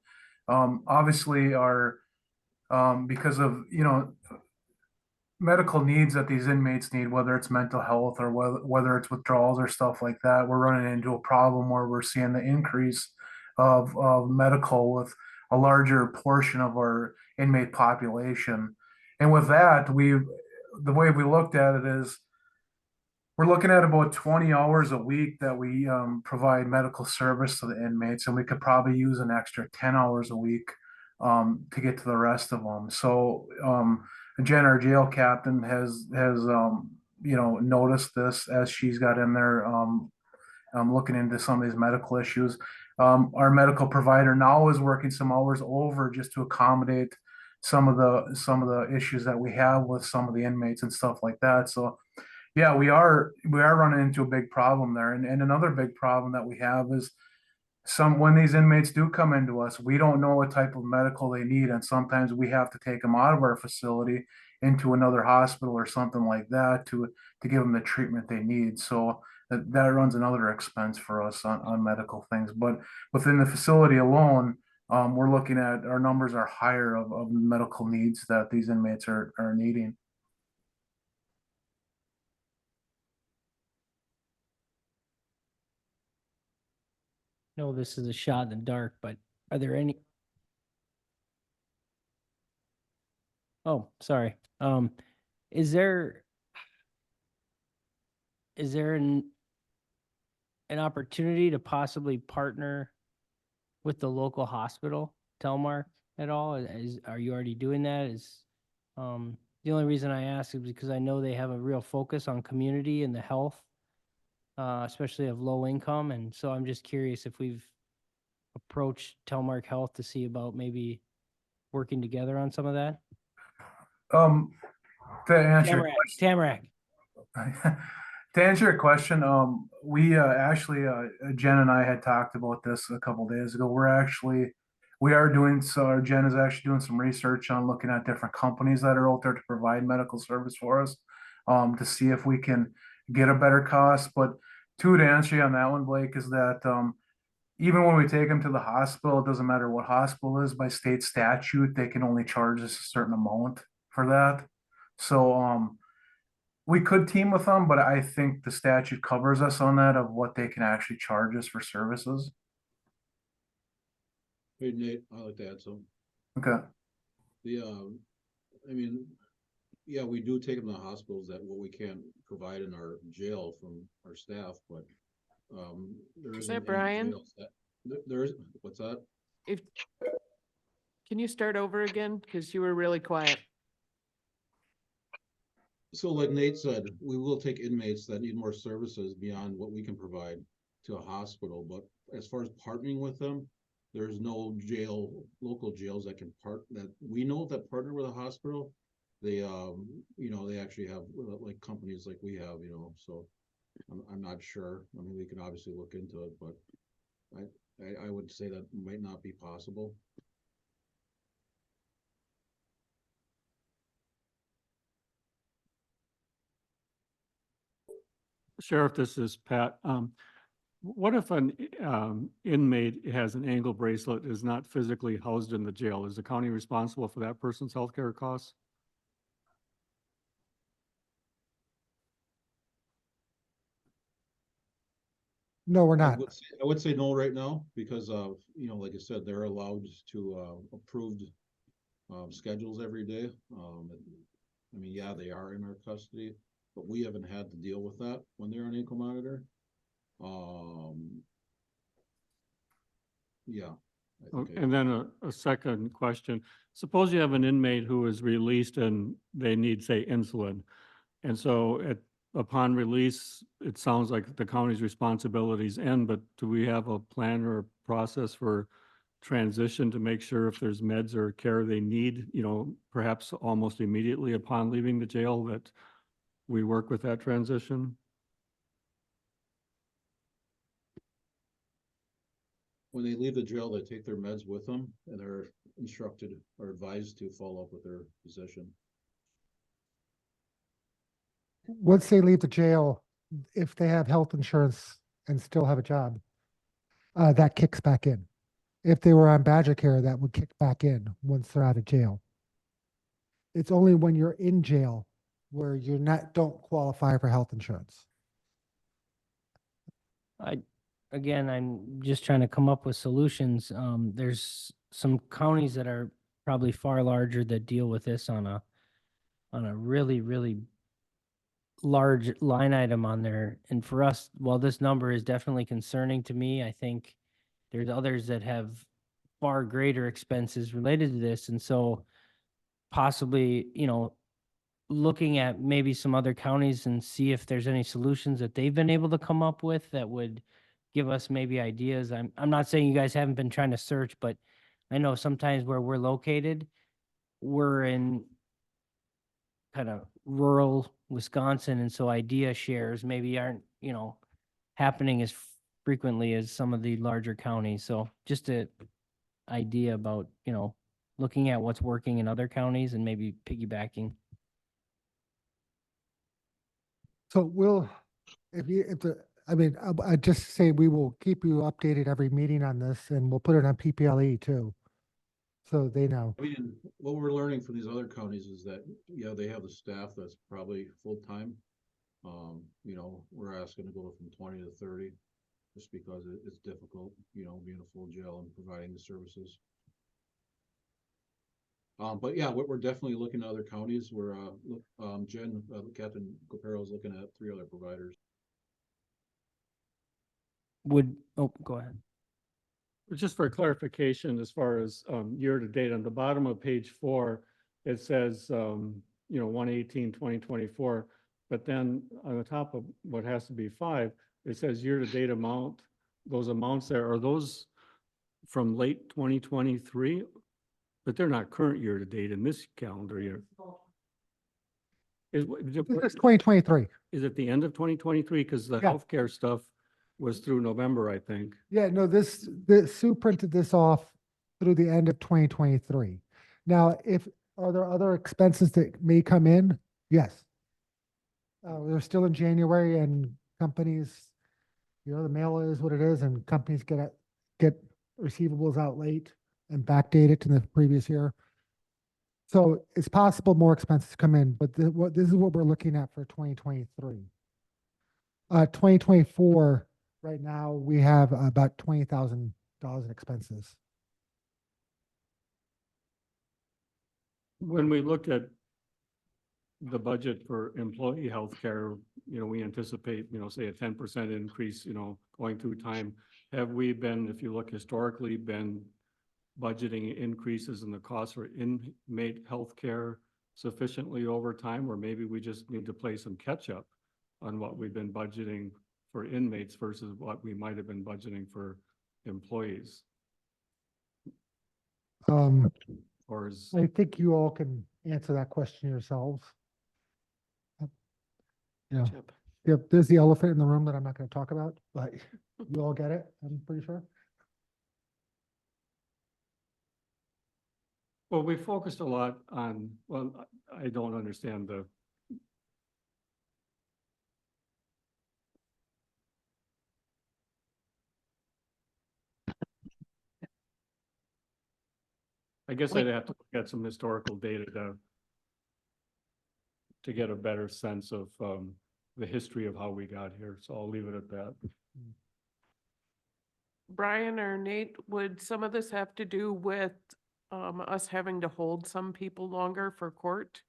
obviously our because of medical needs that these inmates need, whether it's mental health or whether it's withdrawals or stuff like that, we're running into a problem where we're seeing the increase of medical with a larger portion of our inmate population. And with that, the way we looked at it is we're looking at about 20 hours a week that we provide medical service to the inmates, and we could probably use an extra 10 hours a week to get to the rest of them. So Jen, our jail captain, has noticed this as she's got in there looking into some of these medical issues. Our medical provider now is working some hours over just to accommodate some of the issues that we have with some of the inmates and stuff like that. So yeah, we are running into a big problem there. And another big problem that we have is when these inmates do come into us, we don't know what type of medical they need. And sometimes we have to take them out of our facility into another hospital or something like that to give them the treatment they need. So that runs another expense for us on medical things. But within the facility alone, we're looking at our numbers are higher of medical needs that these inmates are needing. No, this is a shot in the dark, but are there any? Oh, sorry. Is there an opportunity to possibly partner with the local hospital, Telmark, at all? Are you already doing that? The only reason I ask is because I know they have a real focus on community and the health, especially of low income. And so I'm just curious if we've approached Telmark Health to see about maybe working together on some of that. To answer Tamarack. To answer your question, we actually Jen and I had talked about this a couple days ago. We are doing so. Jen is actually doing some research on looking at different companies that are out there to provide medical service for us, to see if we can get a better cost. But to answer you on that one, Blake, is that even when we take them to the hospital, it doesn't matter what hospital it is, by state statute, they can only charge us a certain amount for that. So we could team with them, but I think the statute covers us on that of what they can actually charge us for services. Hey Nate, I'd like to add something. Okay. I mean, yeah, we do take them to the hospitals that what we can't provide in our jail from our staff, but there Is isn't that any Brian? jails there is, what's that? Can you start over again? Because you were really quiet. So like Nate said, we will take inmates that need more services beyond what we can provide to a hospital, but as far as partnering with them, there's no local jails that we know that partner with a hospital. They, they actually have like companies like we have, so I'm not sure. I mean, we can obviously look into it, but I would say that might not be possible. Sheriff, this is Pat. What if an inmate has an ankle bracelet, is not physically housed in the jail? Is the county responsible for that person's healthcare costs? No, we're not. I would say no right now because of, like I said, they're allowed to approved schedules every day. I mean, yeah, they are in our custody, but we haven't had to deal with that when they're on ankle monitor. Yeah. I think I- And then a second question. Suppose you have an inmate who is released and they need, say, insulin. And so upon release, it sounds like the county's responsibilities end, but do we have a plan or a process for transition to make sure if there's meds or care they need, perhaps almost immediately upon leaving the jail, that we work with that transition? When they leave the jail, they take their meds with them and they're instructed or advised to follow up with their physician. Once they leave the jail, if they have health insurance and still have a job, that kicks back in. If they were on Badger Care, that would kick back in once they're out of jail. It's only when you're in jail where don't qualify for health insurance. I'm just trying to come up with solutions. There's some counties that are probably far larger that deal with this on a really, really large line item on there. And for us, while this number is definitely concerning to me, I think there's others that have far greater expenses related to this. And so possibly, looking at maybe some other counties and see if there's any solutions that they've been able to come up with that would give us maybe ideas. I'm not saying you guys haven't been trying to search, but I know sometimes where we're located, we're in kind of rural Wisconsin, and so idea shares maybe aren't, happening as frequently as some of the larger counties. So just a idea about, looking at what's working in other counties and maybe piggybacking. So I just say we will keep you updated every meeting on this and we'll put it on PPLE too. So they know. I mean, what we're learning from these other counties is that, yeah, they have the staff that's probably full-time. We're asking to go from 20 to 30 just because it's difficult, being a full jail and providing the services. But yeah, we're definitely looking at other counties where, Captain Copero is looking at 3 other providers. Go ahead. Just for clarification, as far as year-to-date, on the bottom of page 4, it says, 1/18/2024. But then on the top of what has to be 5, it says year-to-date amount. Those amounts there, are those from late 2023? But they're not current year-to-date in this calendar year. This is 2023. Is it the end of 2023? Because the Yeah. healthcare stuff was through November, I think. Yeah, no, Sue printed this off through the end of 2023. Now, are there other expenses that may come in? Yes. They're still in January and companies, the mail is what it is and companies get receivables out late and backdate it to the previous year. So it's possible more expenses come in, but this is what we're looking at for 2023. 2024, right now, we have about $20,000 in expenses. When we looked at the budget for employee healthcare, we anticipate, say a 10% increase, going through time. Have we been, if you look historically, been budgeting increases in the cost for inmate healthcare sufficiently over time, or maybe we just need to play some catch up on what we've been budgeting for inmates versus what we might have been budgeting for employees? Or is, I think you all can answer that question yourselves. Yeah. Yep, there's the elephant in the room that I'm not going to talk about, but you all get it, I'm pretty sure. well, we focused a lot on, I don't understand I guess Wait. I'd have to look at some historical data to get a better sense of, the history of how we got here. So I'll leave it at that. Brian or Nate, would some of this have to do with us having to hold some people longer for court?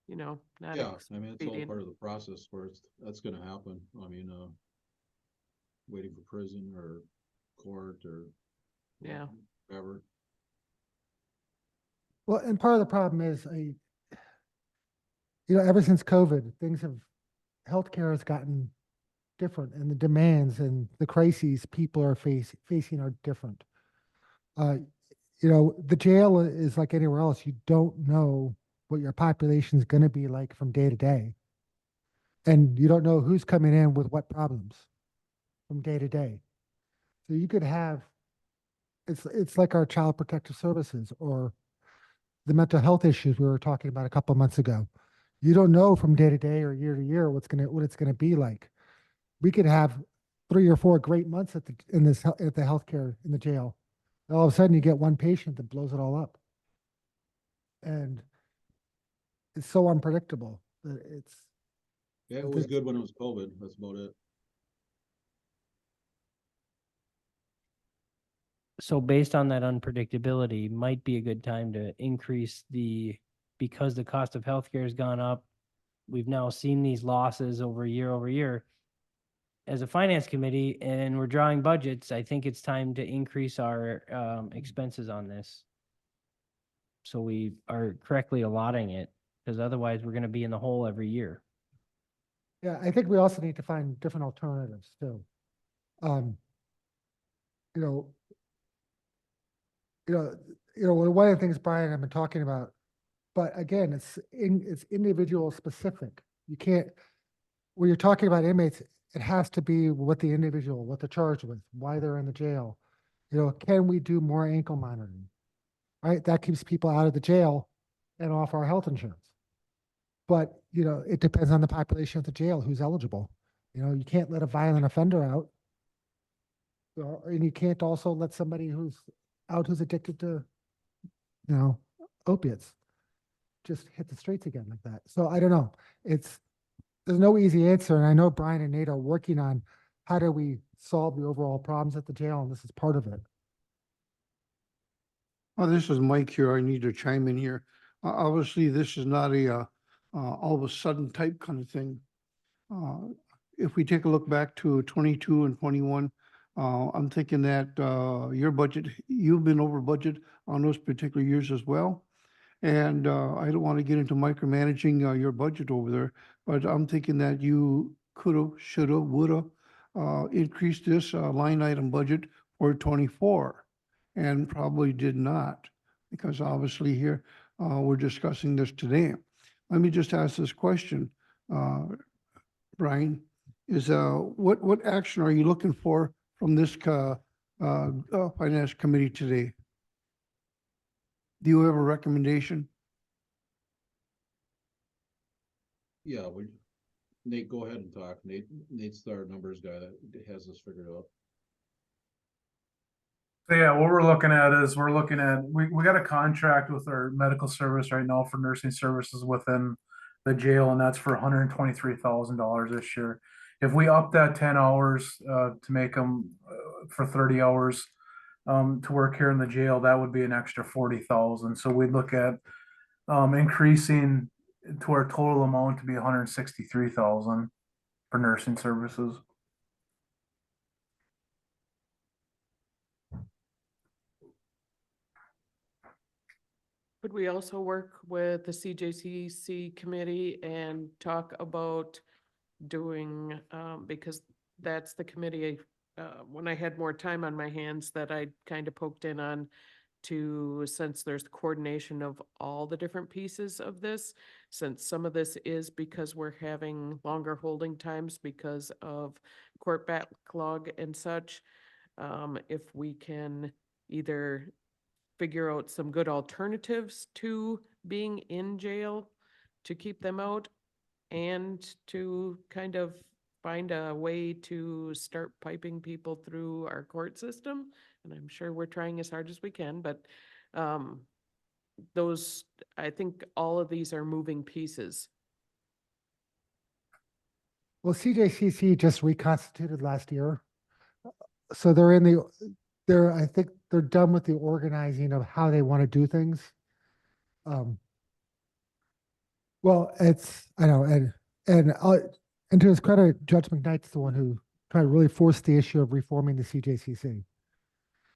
You know, not Yeah, I mean, it's all expedient. part of the process where that's gonna happen. I mean, waiting for prison or court or. Yeah. Whatever. Well, and part of the problem is ever since COVID, healthcare has gotten different, and the demands and the crises people are facing are different. The jail is like anywhere else. You don't know what your population is going to be like from day to day. And you don't know who's coming in with what problems from day to day. So you could have, it's like our child protective services or the mental health issues we were talking about a couple of months ago. You don't know from day to day or year to year what it's gonna be like. We could have 3 or 4 great months at the healthcare in the jail. All of a sudden, you get one patient that blows it all up, and it's so unpredictable that Yeah, it was good when it was COVID. That's about it. So based on that unpredictability, might be a good time to increase because the cost of healthcare has gone up. We've now seen these losses over year. As a finance committee and we're drawing budgets, I think it's time to increase our expenses on this. So we are correctly allotting it, because otherwise we're gonna be in the hole every year. Yeah, I think we also need to find different alternatives too. You know, one of the things Brian and I have been talking about, but again, it's individual specific. You can't, when you're talking about inmates, it has to be what they're charged with, why they're in the jail. Can we do more ankle monitoring? Right? That keeps people out of the jail and off our health insurance. But, it depends on the population of the jail who's eligible. You can't let a violent offender out. And you can't also let somebody who's addicted to, opiates just hit the streets again like that. So I don't know. There's no easy answer. And I know Brian and Nate are working on how do we solve the overall problems at the jail, and this is part of it. Oh, this is Mike here. I need to chime in here. Obviously, this is not a all of a sudden type kind of thing. If we take a look back to 22 and 21, I'm thinking that your budget, you've been over budget on those particular years as well. And I don't want to get into micromanaging your budget over there, but I'm thinking that you could have, should have, would have increased this line item budget for 24 and probably did not, because obviously here we're discussing this today. Let me just ask this question, Brian, is what action are you looking for from this finance committee today? Do you have a recommendation? Yeah, Nate, go ahead and talk. Nate's our numbers guy that has this figured out. So yeah, what we're looking at is we got a contract with our medical service right now for nursing services within the jail, and that's for $123,000 this year. If we up that 10 hours to make them for 30 hours to work here in the jail, that would be an extra 40,000. So we'd look at increasing to our total amount to be 163,000 for nursing services. Could we also work with the CJCC committee and talk about doing, because that's the committee, when I had more time on my hands that I kind of poked in on since there's coordination of all the different pieces of this, since some of this is because we're having longer holding times because of court backlog and such. If we can either figure out some good alternatives to being in jail to keep them out and to kind of find a way to start piping people through our court system. And I'm sure we're trying as hard as we can, but those, I think all of these are moving pieces. Well, CJCC just reconstituted last year. So I think they're done with the organizing of how they want to do things. Well, I know, and to his credit, Judge McKnight's the one who tried to really force the issue of reforming the CJCC.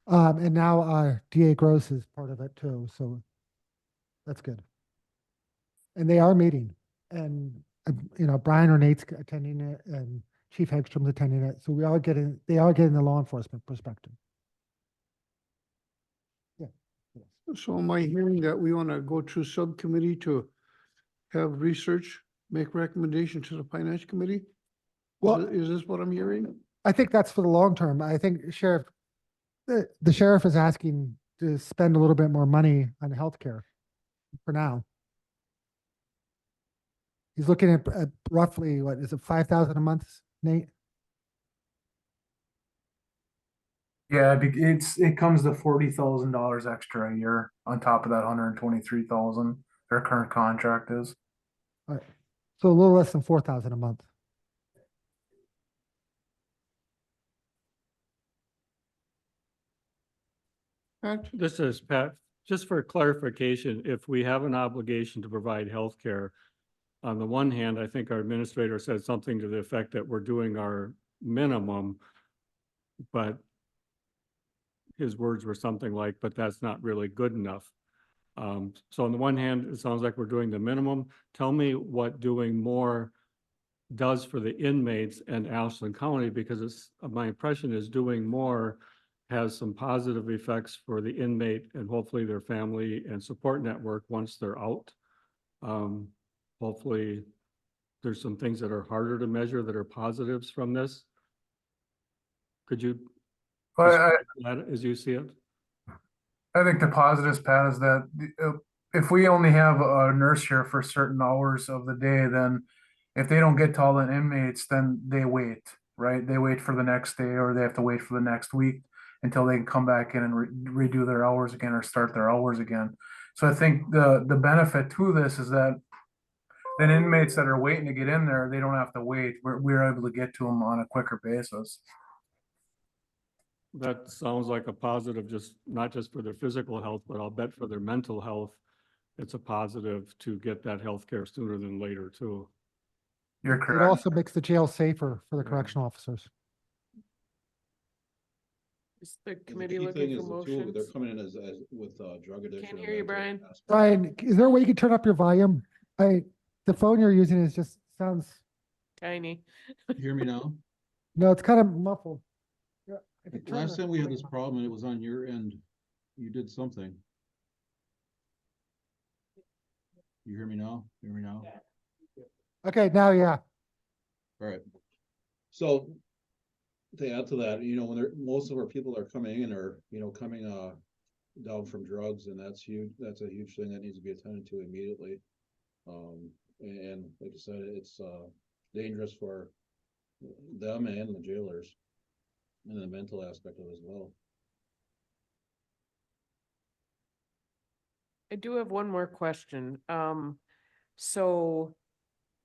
And now DA Gross is part of it too, so that's good. And they are meeting, and Brian or Nate's attending it, and Chief Hegstrom's attending it. So they are getting the law enforcement perspective. Yeah. So am I hearing that we want to go to subcommittee to have research, make recommendation to the finance committee? Well, Is this what I'm hearing? I think that's for the long term. I think the sheriff is asking to spend a little bit more money on healthcare for now. He's looking at roughly, what is it, 5,000 a month, Nate? Yeah, it comes to $40,000 extra a year on top of that 123,000 their current contract is. All right. So a little less than 4,000 a month. Pat? This is Pat, just for clarification, if we have an obligation to provide health care, on the one hand, I think our administrator said something to the effect that we're doing our minimum, but his words were something like, but that's not really good enough. So on the one hand, it sounds like we're doing the minimum. Tell me what doing more does for the inmates in Ashland County, because my impression is doing more has some positive effects for the inmate and hopefully their family and support network once they're out. Hopefully there's some things that are harder to measure that are positives from this. Could you describe that as you see it? I think the positives, Pat, is that if we only have a nurse here for certain hours of the day, then if they don't get to all the inmates, then they wait, right? They wait for the next day, or they have to wait for the next week until they can come back in and redo their hours again or start their hours again. So I think the benefit to this is that then inmates that are waiting to get in there, they don't have to wait. We're able to get to them on a quicker basis. That sounds like a positive, just not just for their physical health, but I'll bet for their mental health, it's a positive to get that health care sooner than later too. You're It correct. also makes the jail safer for the correctional officers. Is the The committee key looking thing for is the two, they're motions? coming in as with drug addiction. Can't and hear you, mental Brian. aspect. Brian, is there a way you can turn up your volume? The phone you're using sounds, Tiny. You hear me now? no, it's kind of muffled. Yeah, if you turn Last the time we had mic this up. problem and it was on your end, you did something. You hear me now? Hear me now? Okay, now, yeah. All right. So to add to that, when most of our people are coming in or, coming down from drugs, and that's huge. That's a huge thing that needs to be attended to immediately. And like I said, it's dangerous for them and the jailers, and the mental aspect of it as well. I do have one more question. So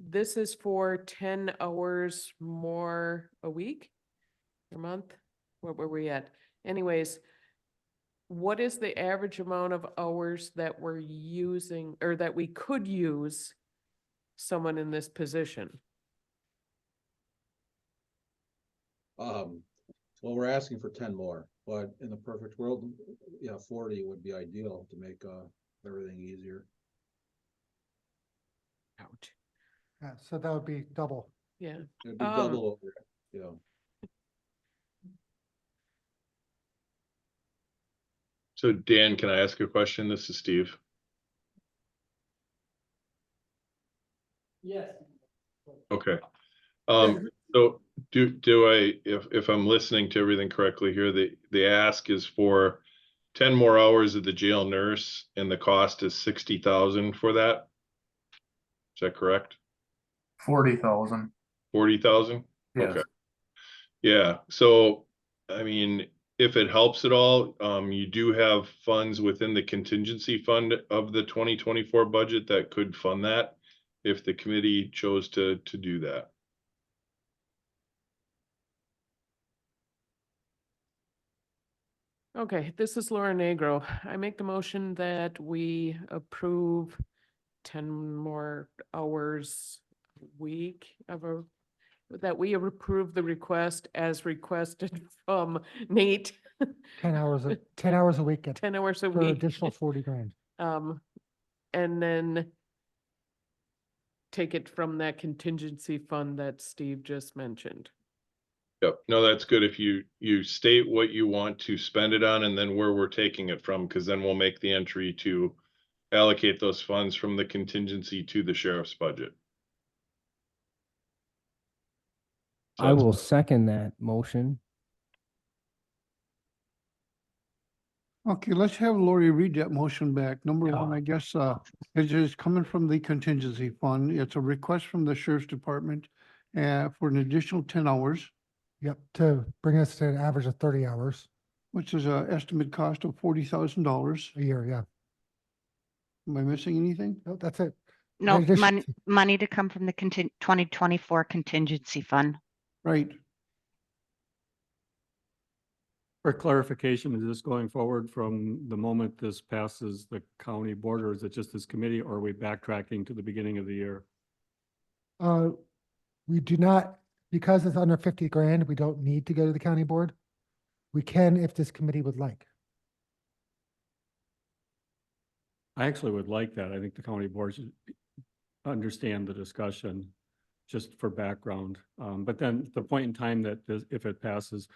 this is for 10 hours more a week or month? What were we at? Anyways, what is the average amount of hours that we're using or that we could use someone in this position? Well, we're asking for 10 more, but in the perfect world, 40 would be ideal to make everything easier. Ouch. Yeah, so that would be double. Yeah. It'd be double over, So Dan, can I ask a question? This is Steve. Yes. Okay. So do I, if I'm listening to everything correctly here, the ask is for 10 more hours of the jail nurse and the cost is 60,000 for that? Is that correct? 40,000. 40,000? Yes. Okay. Yeah, so, I mean, if it helps at all, you do have funds within the contingency fund of the 2024 budget that could fund that if the committee chose to do that. Okay, this is Laura Negro. I make the motion that we approve 10 more hours a week that we approve the request as requested from Nate. 10 hours a week at 10 hours a for week. additional 40 grand. And then take it from that contingency fund that Steve just mentioned. Yep, no, that's good if you state what you want to spend it on and then where we're taking it from, because then we'll make the entry to allocate those funds from the contingency to the sheriff's budget. So I that's- will second that motion. Okay, let's have Lori read that motion back. Number one, I guess, it is coming from the contingency fund. It's a request from the sheriff's department for an additional 10 hours, Yep, to bring us to an average of 30 hours which is a estimate cost of $40,000. a year, yeah. Am I missing anything? No, that's it. No, addition money, to- money to come from the 2024 contingency fund. Right. For clarification, is this going forward from the moment this passes the county board, or is it just this committee, or are we backtracking to the beginning of the year? We do not, because it's under 50 grand, we don't need to go to the county board. We can if this committee would like. I actually would like that. I think the county board should understand the discussion just for background. But then the point in time that if it passes,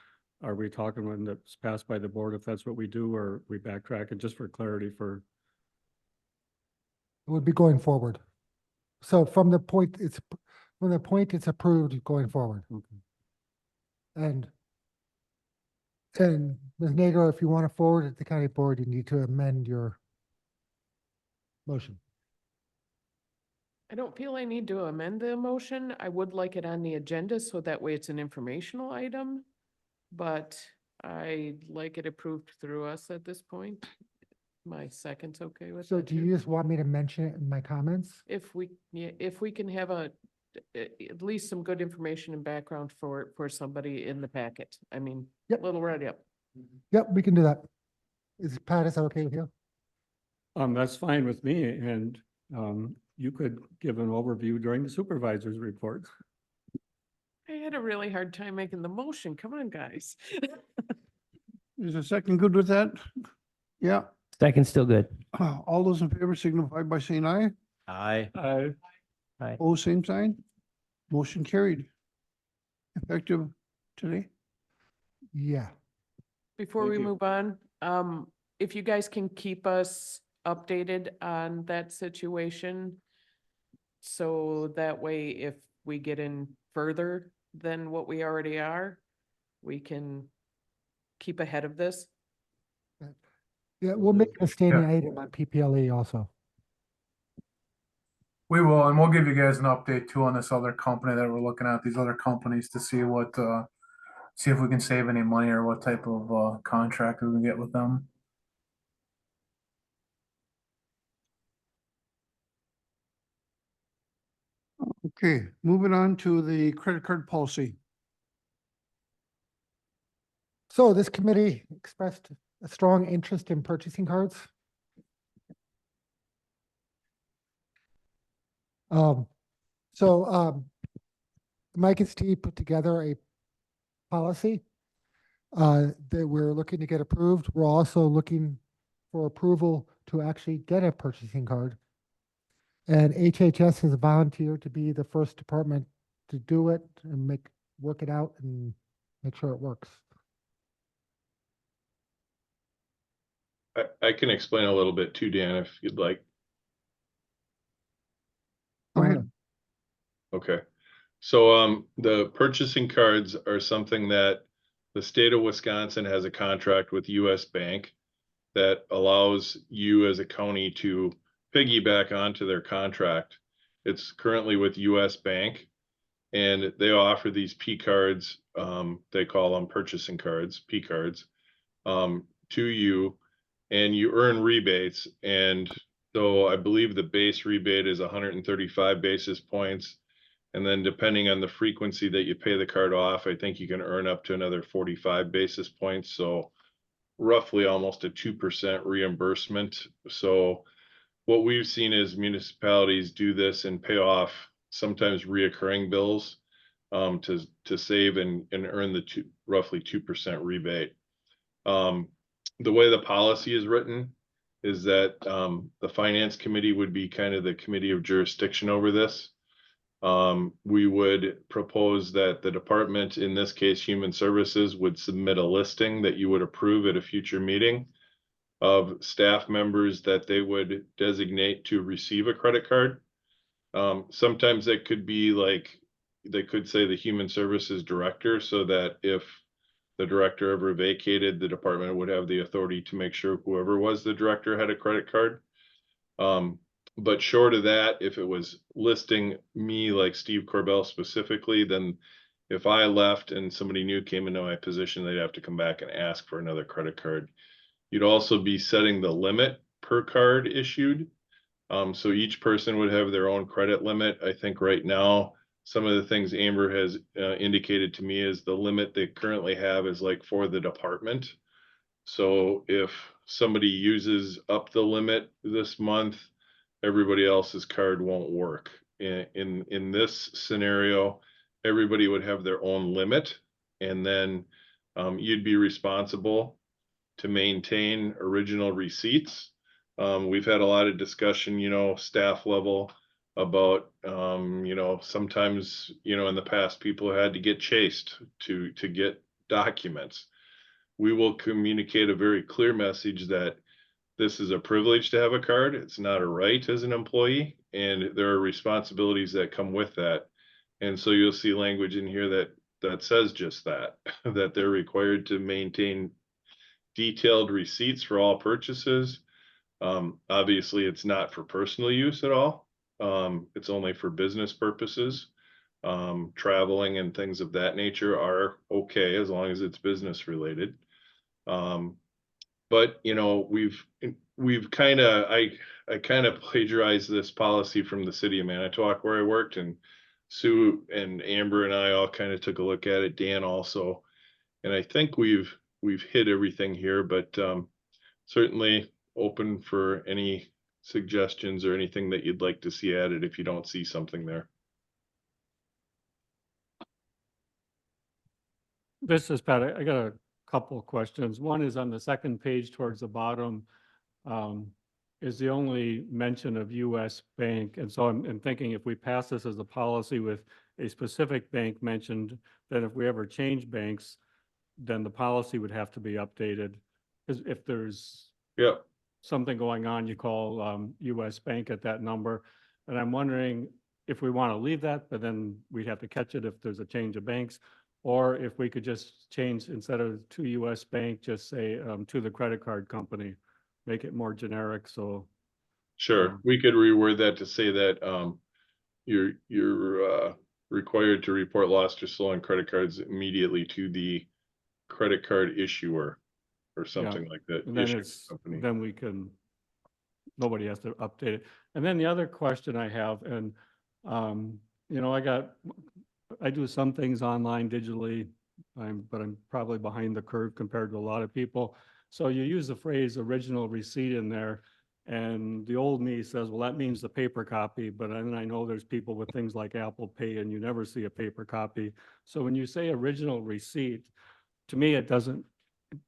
are we talking when it's passed by the board, if that's what we do, or we backtrack it just for clarity for, It would be going forward. So from the point it's approved going forward. okay. And Ms. Nago, if you want to forward it to county board, you need to amend your motion. I don't feel I need to amend the motion. I would like it on the agenda so that way it's an informational item. But I like it approved through us at this point. My second's okay with So that do you too. just want me to mention it in my comments? If we can have at least some good information and background for somebody in the packet. I mean, Yep. little write-up. Yep, we can do that. Pat, is that okay with you? That's fine with me, and you could give an overview during the supervisor's report. I had a really hard time making the motion. Come on, guys. Is the second good with that? Yeah. Second, still good. All those in favor signify by saying aye. Aye. Aye. Oh, same sign. Motion carried. Effective today. Yeah. Before Thank we you. move on, if you guys can keep us updated on that situation. So that way, if we get in further than what we already are, we can keep ahead of this. Yeah, we'll make a standing item on PPLE also. We will, and we'll give you guys an update too on this other company that we're looking at, these other companies to see what, see if we can save any money or what type of, contract we can get with them. Okay, moving on to the credit card policy. So this committee expressed a strong interest in purchasing cards. Mike and Steve put together a policy that we're looking to get approved. We're also looking for approval to actually get a purchasing card. And HHS has volunteered to be the first department to do it and work it out and make sure it works. I can explain a little bit too, Dan, if you'd like. Go ahead. Okay. So, the purchasing cards are something that the state of Wisconsin has a contract with US Bank that allows you as a county to piggyback onto their contract. It's currently with US Bank. and they offer these P cards, they call them purchasing cards, P cards, to you, and you earn rebates. And so I believe the base rebate is 135 basis points. And then depending on the frequency that you pay the card off, I think you can earn up to another 45 basis points. So roughly almost a 2% reimbursement. So what we've seen is municipalities do this and pay off sometimes reoccurring bills to save and earn the roughly 2% rebate. The way the policy is written is that the finance committee would be kind of the committee of jurisdiction over this. We would propose that the department, in this case, Human Services, would submit a listing that you would approve at a future meeting of staff members that they would designate to receive a credit card. Sometimes it could be like, they could say the Human Services Director, so that if the director ever vacated, the department would have the authority to make sure whoever was the director had a credit card. But short of that, if it was listing me like Steve Corbell specifically, then if I left and somebody new came into my position, they'd have to come back and ask for another credit card. You'd also be setting the limit per card issued. So each person would have their own credit limit. I think right now, some of the things Amber has indicated to me is the limit they currently have is like for the department. So if somebody uses up the limit this month, everybody else's card won't work. In this scenario, everybody would have their own limit, and then you'd be responsible to maintain original receipts. We've had a lot of discussion, staff level about, sometimes, in the past, people had to get chased to get documents. We will communicate a very clear message that this is a privilege to have a card. It's not a right as an employee, and there are responsibilities that come with that. And so you'll see language in here that says just that, that they're required to maintain detailed receipts for all purchases. Obviously, it's not for personal use at all. It's only for business purposes. Traveling and things of that nature are okay as long as it's business related. But we've kind of, I kind of plagiarized this policy from the city of Manitowoc where I worked, and Sue and Amber and I all kind of took a look at it, Dan also. And I think we've hit everything here, but certainly open for any suggestions or anything that you'd like to see added if you don't see something there. This is Pat. I got a couple of questions. One is on the second page towards the bottom, is the only mention of US Bank. And so I'm thinking if we pass this as a policy with a specific bank mentioned, then if we ever change banks, then the policy would have to be updated. Because if there's something going on, you call US Bank at that number. And I'm wondering if we want to leave that, but then we'd have to catch it if there's a change of banks, or if we could just change, instead of to US Bank, just say to the credit card company, make it more generic. So sure, we could reword that to say that you're required to report lost or stolen credit cards immediately to the credit card issuer or something like that. and then then we can, nobody has to update it. And then the other question I have, and I do some things online digitally, but I'm probably behind the curve compared to a lot of people. So you use the phrase original receipt in there, and the old me says, well, that means the paper copy. But then I know there's people with things like Apple Pay and you never see a paper copy. So when you say original receipt, to me, it doesn't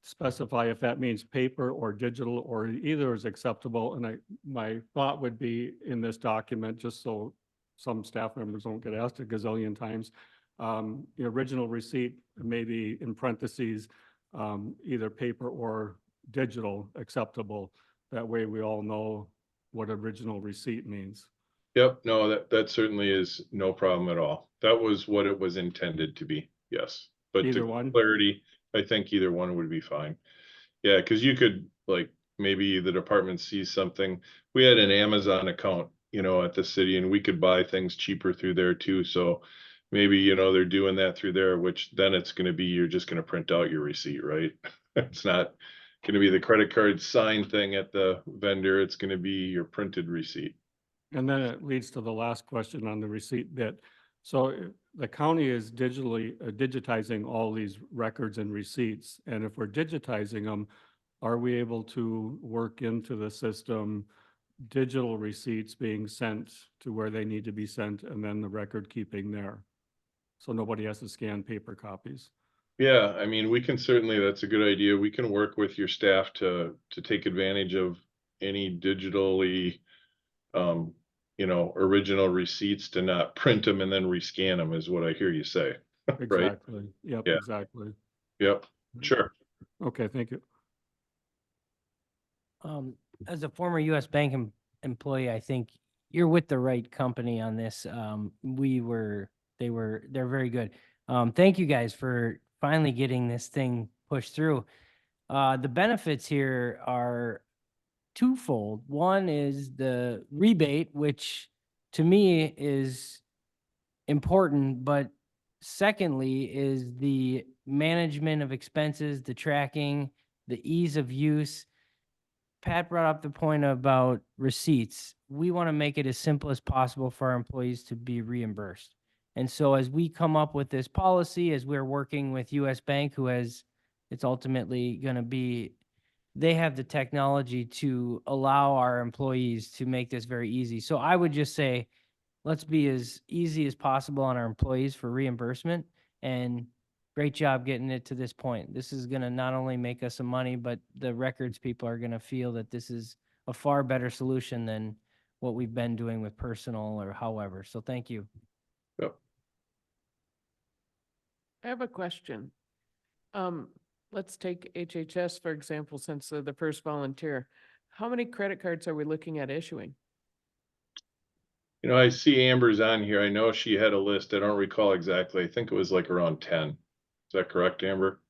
specify if that means paper or digital, or either is acceptable. And my thought would be in this document, just so some staff members don't get asked a gazillion times, the original receipt, maybe in parentheses, either paper or digital acceptable. That way we all know what original receipt means. Yep, no, that certainly is no problem at all. That was what it was intended to be, yes. But Either to one? clarity, I think either one would be fine. Yeah, because you could, like, maybe the department sees something. We had an Amazon account, at the city, and we could buy things cheaper through there too. So maybe, you know, they're doing that through there, which then it's gonna be, you're just gonna print out your receipt, right? It's not gonna be the credit card sign thing at the vendor, it's gonna be your printed receipt. And then it leads to the last question on the receipt bit. So the county is digitizing all these records and receipts. And if we're digitizing them, are we able to work into the system digital receipts being sent to where they need to be sent and then the record keeping there? So nobody has to scan paper copies. Yeah, I mean, we can certainly, that's a good idea. We can work with your staff to take advantage of any digitally, you know, original receipts, to not print them and then rescan them is what I hear you say. Right? Exactly. Yep, Yeah. exactly. Yep, sure. Okay, thank you. As a former US Bank employee, I think you're with the right company on this. They're very good. Thank you guys for finally getting this thing pushed through. The benefits here are twofold. One is the rebate, which to me is important, but secondly is the management of expenses, the tracking, the ease of use. Pat brought up the point about receipts. We want to make it as simple as possible for our employees to be reimbursed. And so as we come up with this policy, as we're working with US Bank, it's ultimately going to be, they have the technology to allow our employees to make this very easy. So I would just say, let's be as easy as possible on our employees for reimbursement, and great job getting it to this point. This is going to not only make us some money, but the records people are going to feel that this is a far better solution than what we've been doing with personal or however. So thank you. Yep. I have a question. Let's take HHS, for example, since they're the first volunteer. How many credit cards are we looking at issuing? You know, I see Amber's on here. I know she had a list. I don't recall exactly. I think it was like around 10. Is that correct, Amber?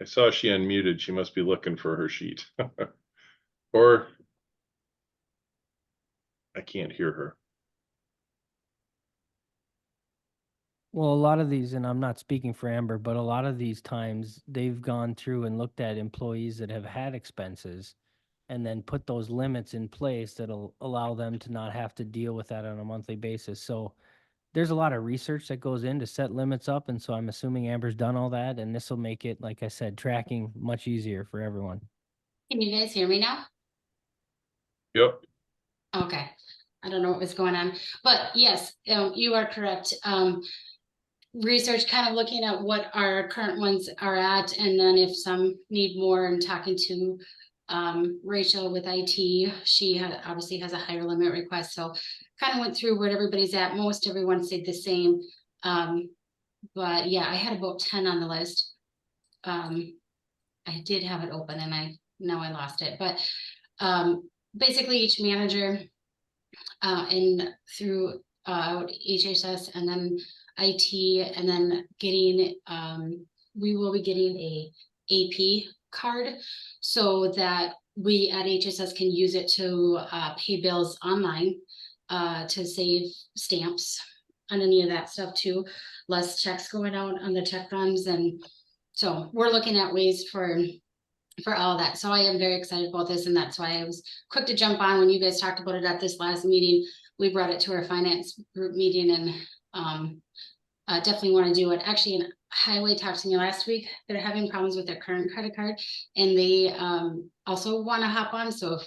I saw she unmuted. She must be looking for her sheet. Or I can't hear her. Well, a lot of these, and I'm not speaking for Amber, but a lot of these times they've gone through and looked at employees that have had expenses and then put those limits in place that'll allow them to not have to deal with that on a monthly basis. So there's a lot of research that goes in to set limits up. And so I'm assuming Amber's done all that, and this will make it, like I said, tracking much easier for everyone. Can you guys hear me now? Yep. Okay. I don't know what was going on, but yes, you are correct. Research kind of looking at what our current ones are at, and then if some need more, and talking to Rachel with IT, she obviously has a higher limit request, so kind of went through what everybody's at. Most everyone stayed the same, but yeah, I had about 10 on the list. I did have it open and now I lost it, but basically each manager and through HHS and then IT, and then getting we will be getting a AP card so that we at HSS can use it to pay bills online, to save stamps on any of that stuff too. Less checks going out on the check runs, and so we're looking at ways for all that. So I am very excited about this, and that's why I was quick to jump on when you guys talked about it at this last meeting. We brought it to our finance group meeting, and definitely want to do it. Actually, Highway talked to me last week. They're having problems with their current credit card, and they also want to hop on. So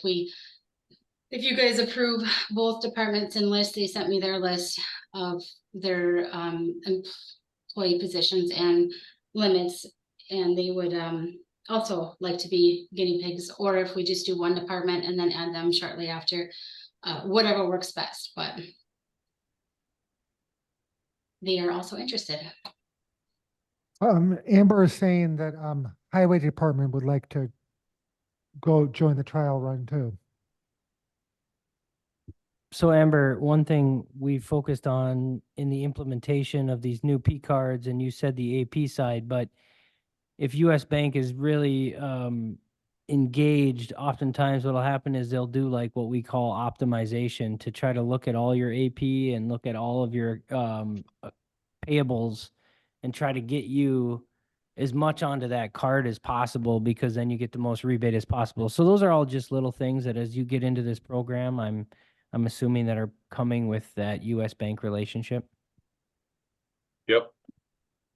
if you guys approve both departments and lists, they sent me their list of their employee positions and limits, and they would also like to be guinea pigs, or if we just do one department and then add them shortly after, whatever works best, but they are also interested. Amber is saying that Highway Department would like to go join the trial run too. So Amber, one thing we focused on in the implementation of these new P cards, and you said the AP side, but if US Bank is really engaged, oftentimes what'll happen is they'll do like what we call optimization to try to look at all your AP and look at all of your payables and try to get you as much onto that card as possible, because then you get the most rebate as possible. So those are all just little things that as you get into this program, I'm assuming that are coming with that US Bank relationship. Yep.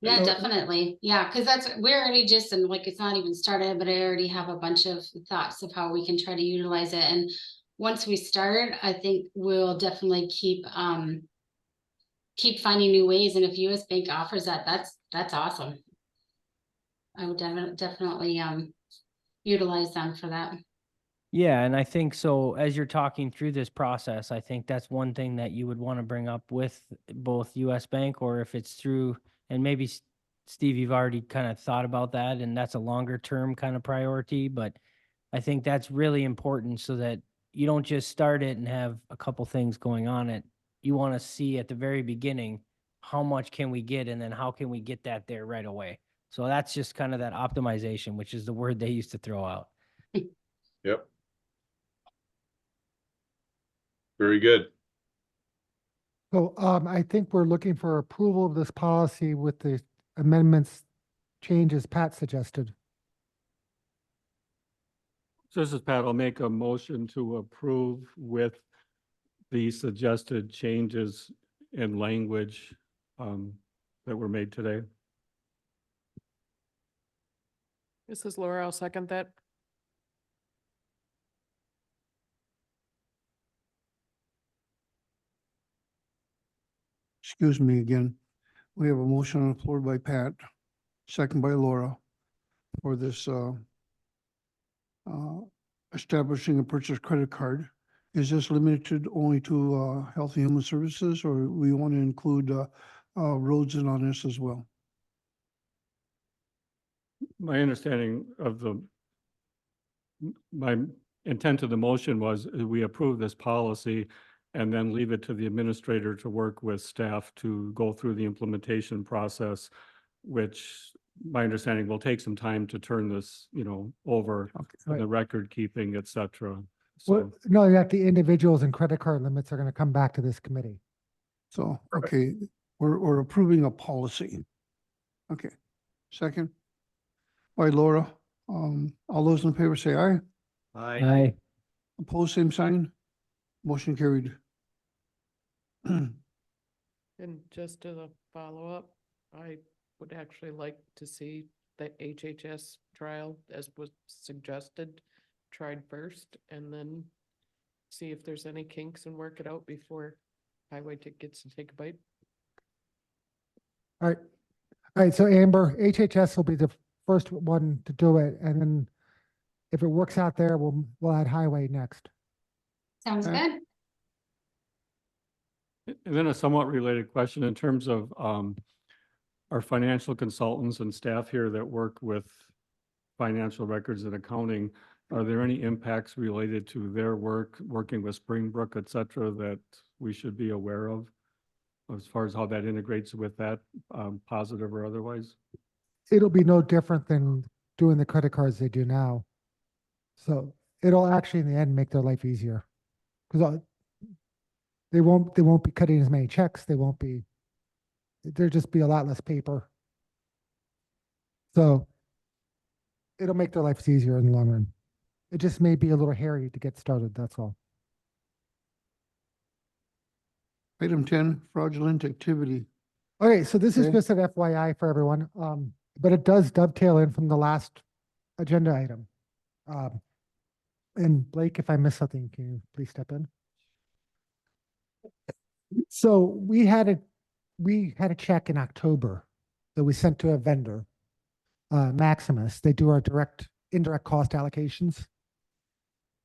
Yeah, So- definitely. Yeah, because we're already just, and like, it's not even started, but I already have a bunch of thoughts of how we can try to utilize it. And once we start, I think we'll definitely keep finding new ways. And if US Bank offers that, that's awesome. I would definitely utilize them for that. Yeah, and I think so as you're talking through this process, I think that's one thing that you would want to bring up with both US Bank, or if it's through, and maybe Steve, you've already kind of thought about that and that's a longer term kind of priority, but I think that's really important so that you don't just start it and have a couple things going on it. You want to see at the very beginning, how much can we get, and then how can we get that there right away? So that's just kind of that optimization, which is the word they used to throw out. Yep. Very good. So I think we're looking for approval of this policy with the amendments, changes Pat suggested. So this is Pat. I'll make a motion to approve with the suggested changes in language that were made today. This is Laura. I'll second that. Excuse me again. We have a motion on the floor by Pat, second by Laura, for this establishing a purchase credit card. Is this limited only to Health and Human Services, or we want to include roads in on this as well? My understanding of my intent of the motion was we approve this policy and then leave it to the administrator to work with staff to go through the implementation process, which my understanding will take some time to turn this, over, Right. the record keeping, et cetera. Well, So, no, that the individuals and credit card limits are going to come back to this committee. So, okay, we're approving a policy. Okay, second by Laura. All those in favor say aye. Aye. Opposed, same sign. Motion carried. And just as a follow-up, I would actually like to see the HHS trial, as was suggested, tried first, and then see if there's any kinks and work it out before highway gets to take a bite. All right, so Amber, HHS will be the first one to do it, and then if it works out there, we'll add highway next. Sounds Okay. good. and then a somewhat related question in terms of our financial consultants and staff here that work with financial records and accounting. Are there any impacts related to their work, working with Springbrook, et cetera, that we should be aware of as far as how that integrates with that, positive or otherwise? It'll be no different than doing the credit cards they do now. So it'll actually in the end make their life easier. Because they won't be cutting as many checks. There'll just be a lot less paper. So it'll make their lives easier in the long run. It just may be a little hairy to get started, that's all. Item 10, fraudulent activity. Okay, so this is Okay. just an FYI for everyone, but it does dovetail in from the last agenda item. And Blake, if I missed something, can you please step in? So we had a check in October that we sent to a vendor, Maximus. They do our indirect cost allocations.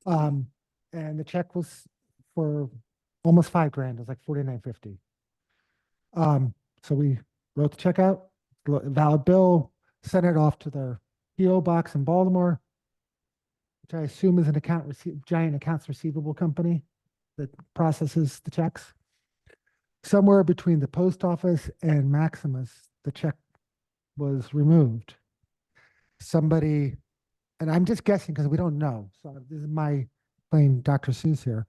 And the check was for almost $5,000. It was like $49.50. So we wrote the check out, valid bill, sent it off to their PO box in Baltimore, which I assume is an giant accounts receivable company that processes the checks. Somewhere between the post office and Maximus, the check was removed. Somebody and I'm just guessing because we don't know. So this is my playing Dr. Seuss here.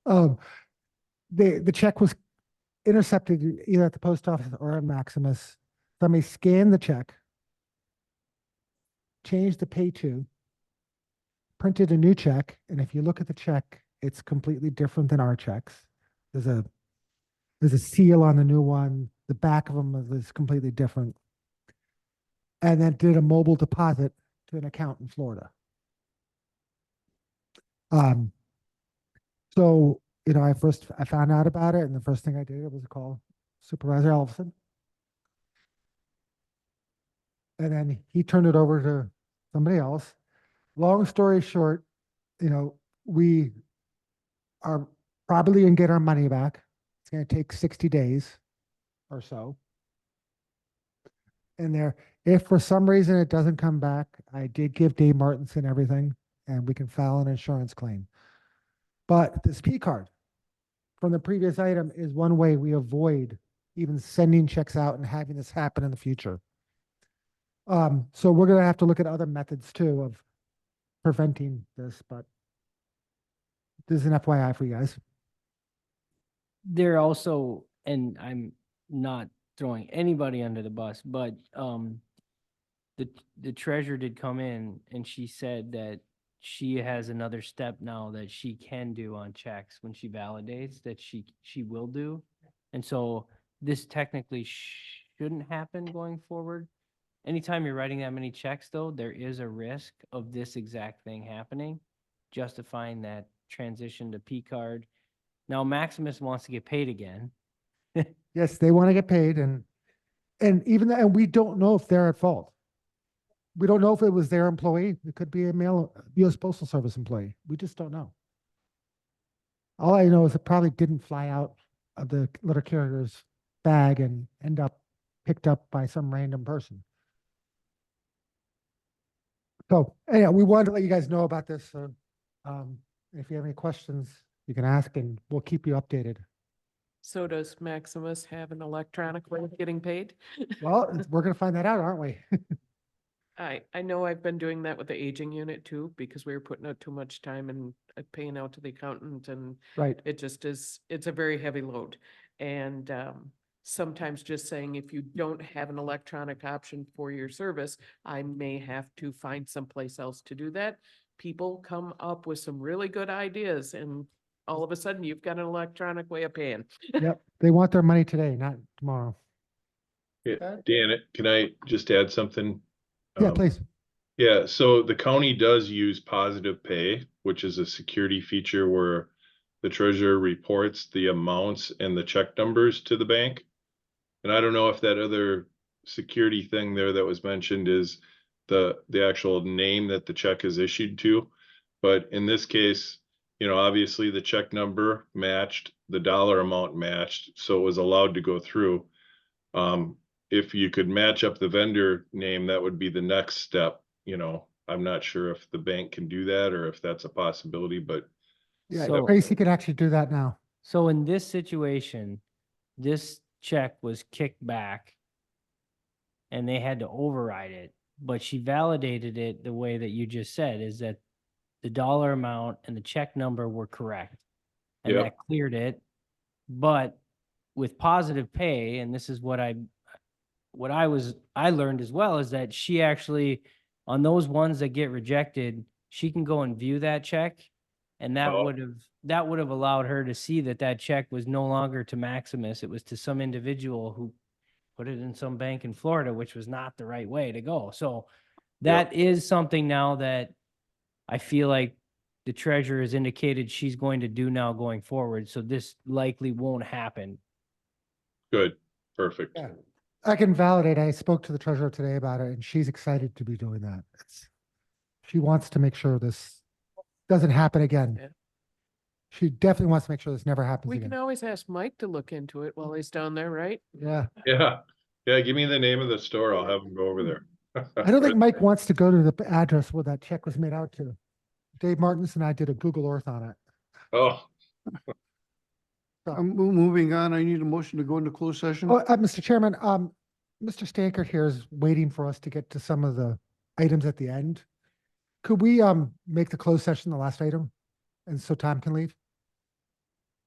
The check was intercepted either at the post office or at Maximus. Somebody scanned the check, changed the pay to, printed a new check, and if you look at the check, it's completely different than our checks. There's a seal on the new one. The back of them is completely different. And then did a mobile deposit to an account in Florida. So, I found out about it, and the first thing I did was call Supervisor Elfson. And then he turned it over to somebody else. Long story short, we are probably gonna get our money back. It's gonna take 60 days or so. And if for some reason it doesn't come back, I did give Dave Martinson everything, and we can file an insurance claim. But this P card from the previous item is one way we avoid even sending checks out and having this happen in the future. So we're gonna have to look at other methods too of preventing this, but this is an FYI for you guys. There also, and I'm not throwing anybody under the bus, but the treasurer did come in and she said that she has another step now that she can do on checks when she validates that she will do. And so this technically shouldn't happen going forward. Anytime you're writing that many checks though, there is a risk of this exact thing happening, justifying that transition to P card. Now Maximus wants to get paid again. Yes, they want to get paid, and and we don't know if they're at fault. We don't know if it was their employee. It could be a male U.S. Postal Service employee. We just don't know. All I know is it probably didn't fly out of the letter carrier's bag and end up picked up by some random person. So anyhow, we wanted to let you guys know about this. So, if you have any questions, you can ask, and we'll keep you updated. So does Maximus have an electronic way of getting paid? Well, we're going to find that out, aren't we? I know I've been doing that with the aging unit too, because we were putting out too much time and paying out to the accountant, and Right. it just is, it's a very heavy load. And sometimes just saying, if you don't have an electronic option for your service, I may have to find someplace else to do that. People come up with some really good ideas, and all of a sudden you've got an electronic way of paying. Yep. They want their money today, not tomorrow. Yeah, Dan, can I just add something? Yeah, please. Yeah, so the county does use Positive Pay, which is a security feature where the treasurer reports the amounts and the check numbers to the bank. And I don't know if that other security thing there that was mentioned is the actual name that the check is issued to. But in this case, obviously the check number matched, the dollar amount matched, so it was allowed to go through. If you could match up the vendor name, that would be the next step. I'm not sure if the bank can do that or if that's a possibility, but Yeah, So- Tracy can actually do that now. So in this situation, this check was kicked back and they had to override it, but she validated it the way that you just said, is that the dollar amount and the check number were correct. And Yep. that cleared it. But with Positive Pay, and this is what I learned as well, is that she actually, on those ones that get rejected, she can go and view that check. And that Oh. would have allowed her to see that check was no longer to Maximus. It was to some individual who put it in some bank in Florida, which was not the right way to go. So that is something now that I feel like the treasurer has indicated she's going to do now going forward. So this likely won't happen. good, perfect. Yeah. I can validate. I spoke to the treasurer today about it, and she's excited to be doing that. She wants to make sure this doesn't happen again. Yeah. She definitely wants to make sure this never happens We can again. always ask Mike to look into it while he's down there, right? Yeah. Yeah, give me the name of the store. I'll have them go over there. I don't think Mike wants to go to the address where that check was made out to. Dave Martins and I did a Google Earth on it. Oh, I'm moving on. I need a motion to go into closed session. Oh, Mr. Chairman, Mr. Stankert here is waiting for us to get to some of the items at the end. Could we make the closed session the last item? And so Tom can leave?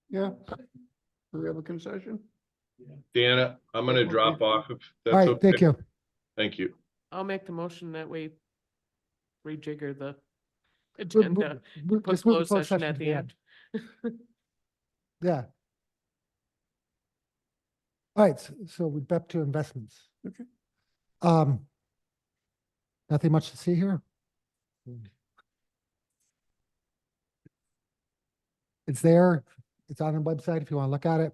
Yeah. Do we have a concession? Deanna, I'm gonna Okay. drop off if All that's right, okay. thank you. Thank you. I'll make the motion that we rejigger the Mo- mo- agenda. mo- Put just move the closed session at the end. Yeah. All right, so we're back to investments. Okay. Nothing much to see here. It's there. It's on the website if you want to look at it.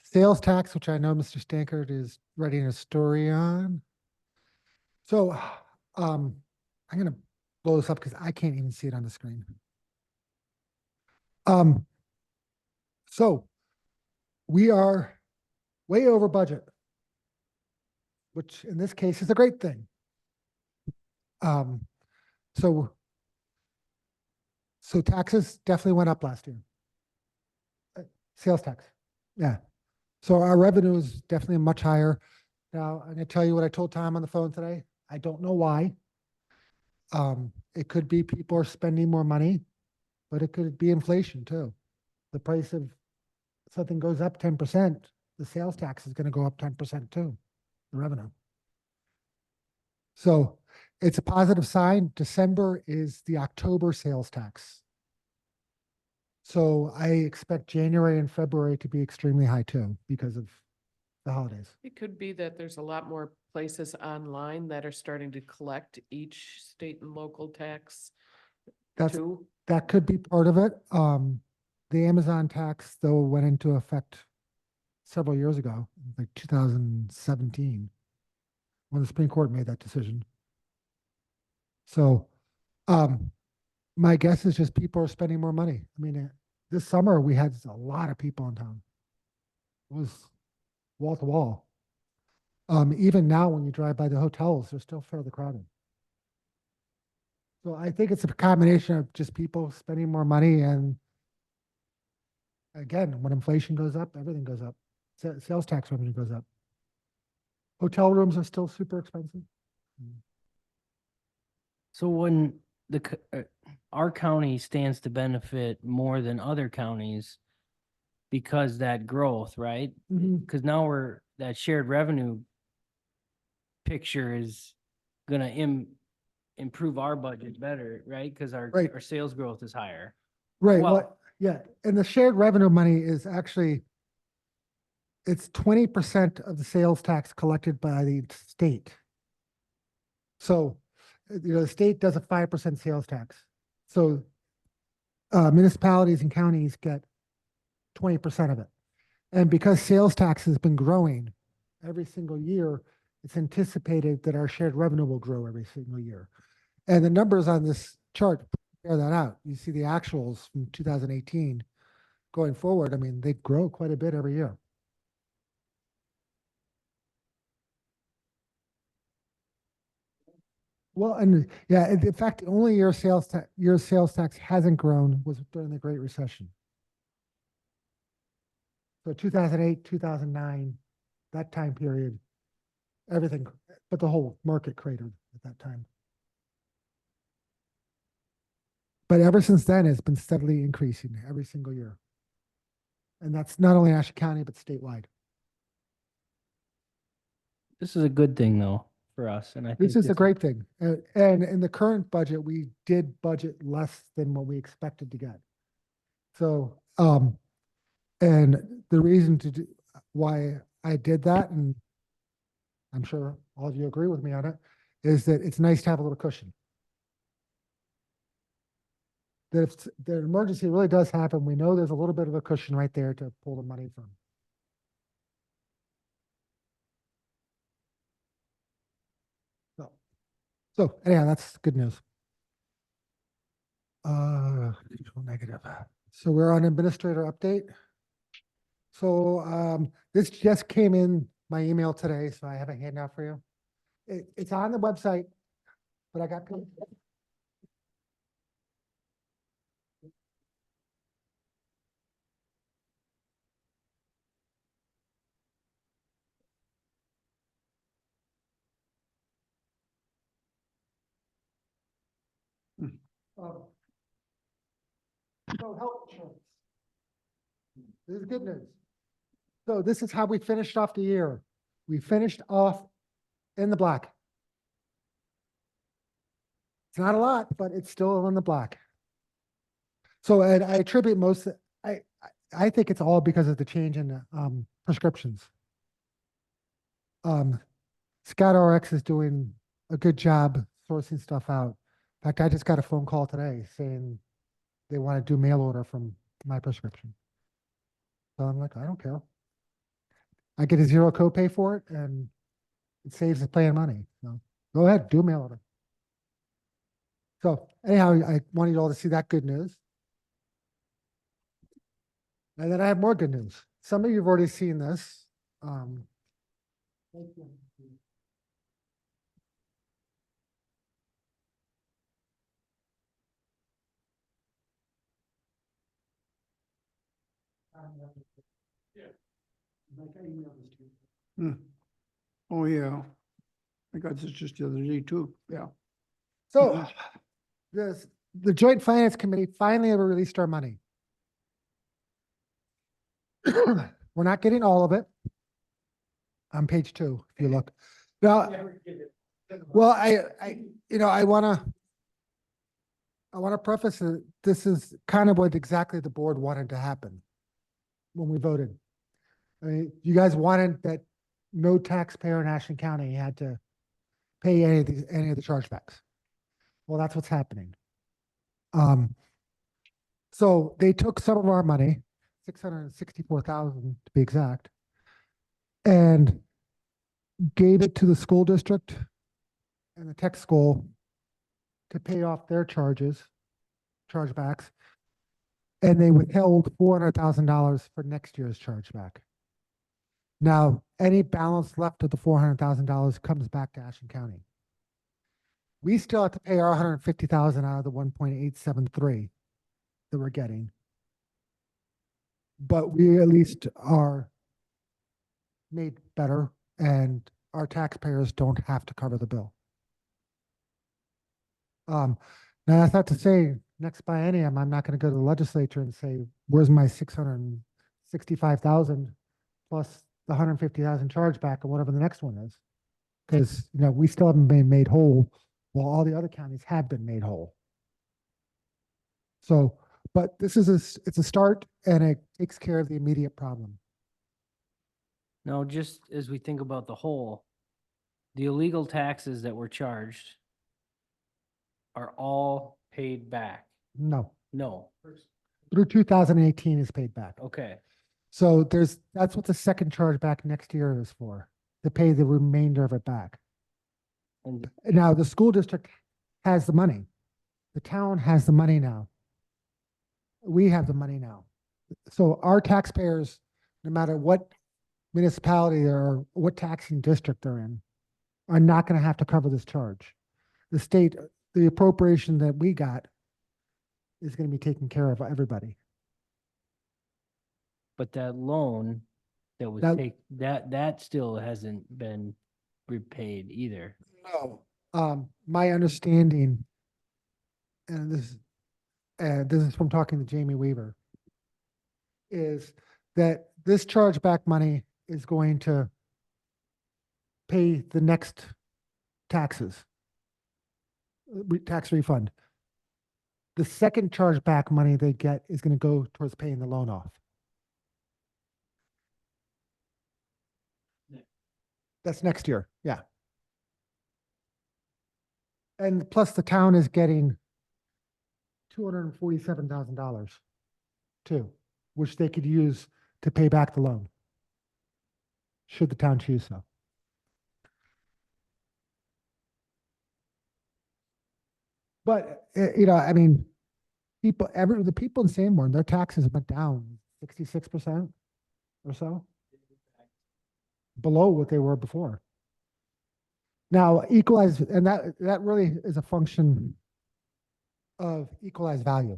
Sales tax, which I know Mr. Stankard is writing a story on. So, I'm gonna blow this up because I can't even see it on the screen. So we are way over budget, which in this case is a great thing. So taxes definitely went up last year. Sales tax, yeah. So our revenue is definitely much higher. Now, I'm gonna tell you what I told Tom on the phone today. I don't know why. It could be people are spending more money, but it could be inflation too. The price of something goes up 10%, the sales tax is gonna go up 10% too, the revenue. So it's a positive sign. December is the October sales tax. So I expect January and February to be extremely high too because of the holidays. It could be that there's a lot more places online that are starting to collect each state and local tax That's, too. that could be part of it. The Amazon tax though went into effect several years ago, like 2017, when the Supreme Court made that decision. So, my guess is just people are spending more money. I mean, this summer we had a lot of people in town. It was wall to wall. Even now, when you drive by the hotels, they're still fairly crowded. So I think it's a combination of just people spending more money, and again, when inflation goes up, everything goes up. Sales tax revenue goes up. Hotel rooms are still super expensive. So when our county stands to benefit more than other counties because that growth, right? Mhm. Because now that shared revenue picture is gonna improve our budget better, right? Because Right. our sales growth is higher. Right, Well- well, yeah, and the shared revenue money is actually, it's 20% of the sales tax collected by the state. So, the state does a 5% sales tax. So, municipalities and counties get 20% of it. And because sales tax has been growing every single year, it's anticipated that our shared revenue will grow every single year. And the numbers on this chart bear that out. You see the actuals from 2018 going forward. I mean, they grow quite a bit every year. Well, and yeah, in fact, the only year sales tax hasn't grown was during the Great Recession. So 2008, 2009, that time period, everything, but the whole market cratered at that time. But ever since then, it's been steadily increasing every single year. And that's not only Ashley County, but statewide. This is a good thing though for us, and I think This is a great thing. And in the current budget, we did budget less than what we expected to get. So, and the reason why I did that, and I'm sure all of you agree with me on it, is that it's nice to have a little cushion. That if the emergency really does happen, we know there's a little bit of a cushion right there to pull the money from. So anyhow, that's good news. Control negative. So we're on administrator update. So this just came in my email today, so I have a handout for you. It's on the website, but I got. So health insurance. This is good news. So this is how we finished off the year. We finished off in the black. It's not a lot, but it's still in the black. So and I attribute most, I think it's all because of the change in prescriptions. ScoutRx is doing a good job sourcing stuff out. In fact, I just got a phone call today saying they want to do mail order from my prescription. So I'm like, I don't care. I get a zero copay for it and it saves us paying money. So go ahead, do mail order. So anyhow, I wanted you all to see that good news. And then I have more good news. Some of you have already seen this. Hmm. Oh, yeah. I got this just the other day too. Yeah. So the Joint Finance Committee finally ever released our money. We're not getting all of it. On page 2, if you look. Now, well, I wanna preface that this is kind of what exactly the board wanted to happen when we voted. I mean, you guys wanted that no taxpayer in Ashland County had to pay any of the chargebacks. Well, that's what's happening. So they took some of our money, 664,000 to be exact, and gave it to the school district and the tech school to pay off their chargebacks. And they withheld $400,000 for next year's chargeback. Now, any balance left of the $400,000 comes back to Ashland County. We still have to pay our $150,000 out of the 1.873 that we're getting. But we at least are made better and our taxpayers don't have to cover the bill. Now that's not to say next biennium, I'm not going to go to the legislature and say, where's my 665,000 plus the 150,000 chargeback or whatever the next one is. Because, we still haven't been made whole while all the other counties have been made whole. So, but this is it's a start and it takes care of the immediate problem. Now, just as we think about the whole, the illegal taxes that were charged are all paid back. No, No, through 2018 is paid back. okay. So that's what the second chargeback next year is for, to pay the remainder of it back. And Now, the school district has the money. The town has the money now. We have the money now. So our taxpayers, no matter what municipality or what taxing district they're in, are not going to have to cover this charge. The state, the appropriation that we got is going to be taking care of everybody. but that loan that was that still hasn't been repaid either. No. My understanding, and this is from talking to Jamie Weaver, is that this chargeback money is going to pay the next taxes, tax refund. The second chargeback money they get is going to go towards paying the loan off. That's next year, yeah. And plus the town is getting $247,000 too, which they could use to pay back the loan, should the town choose so. But, I mean, the people in Sanborn, their taxes went down 66% or so, below what they were before. Now, equalized, and that really is a function of equalized value.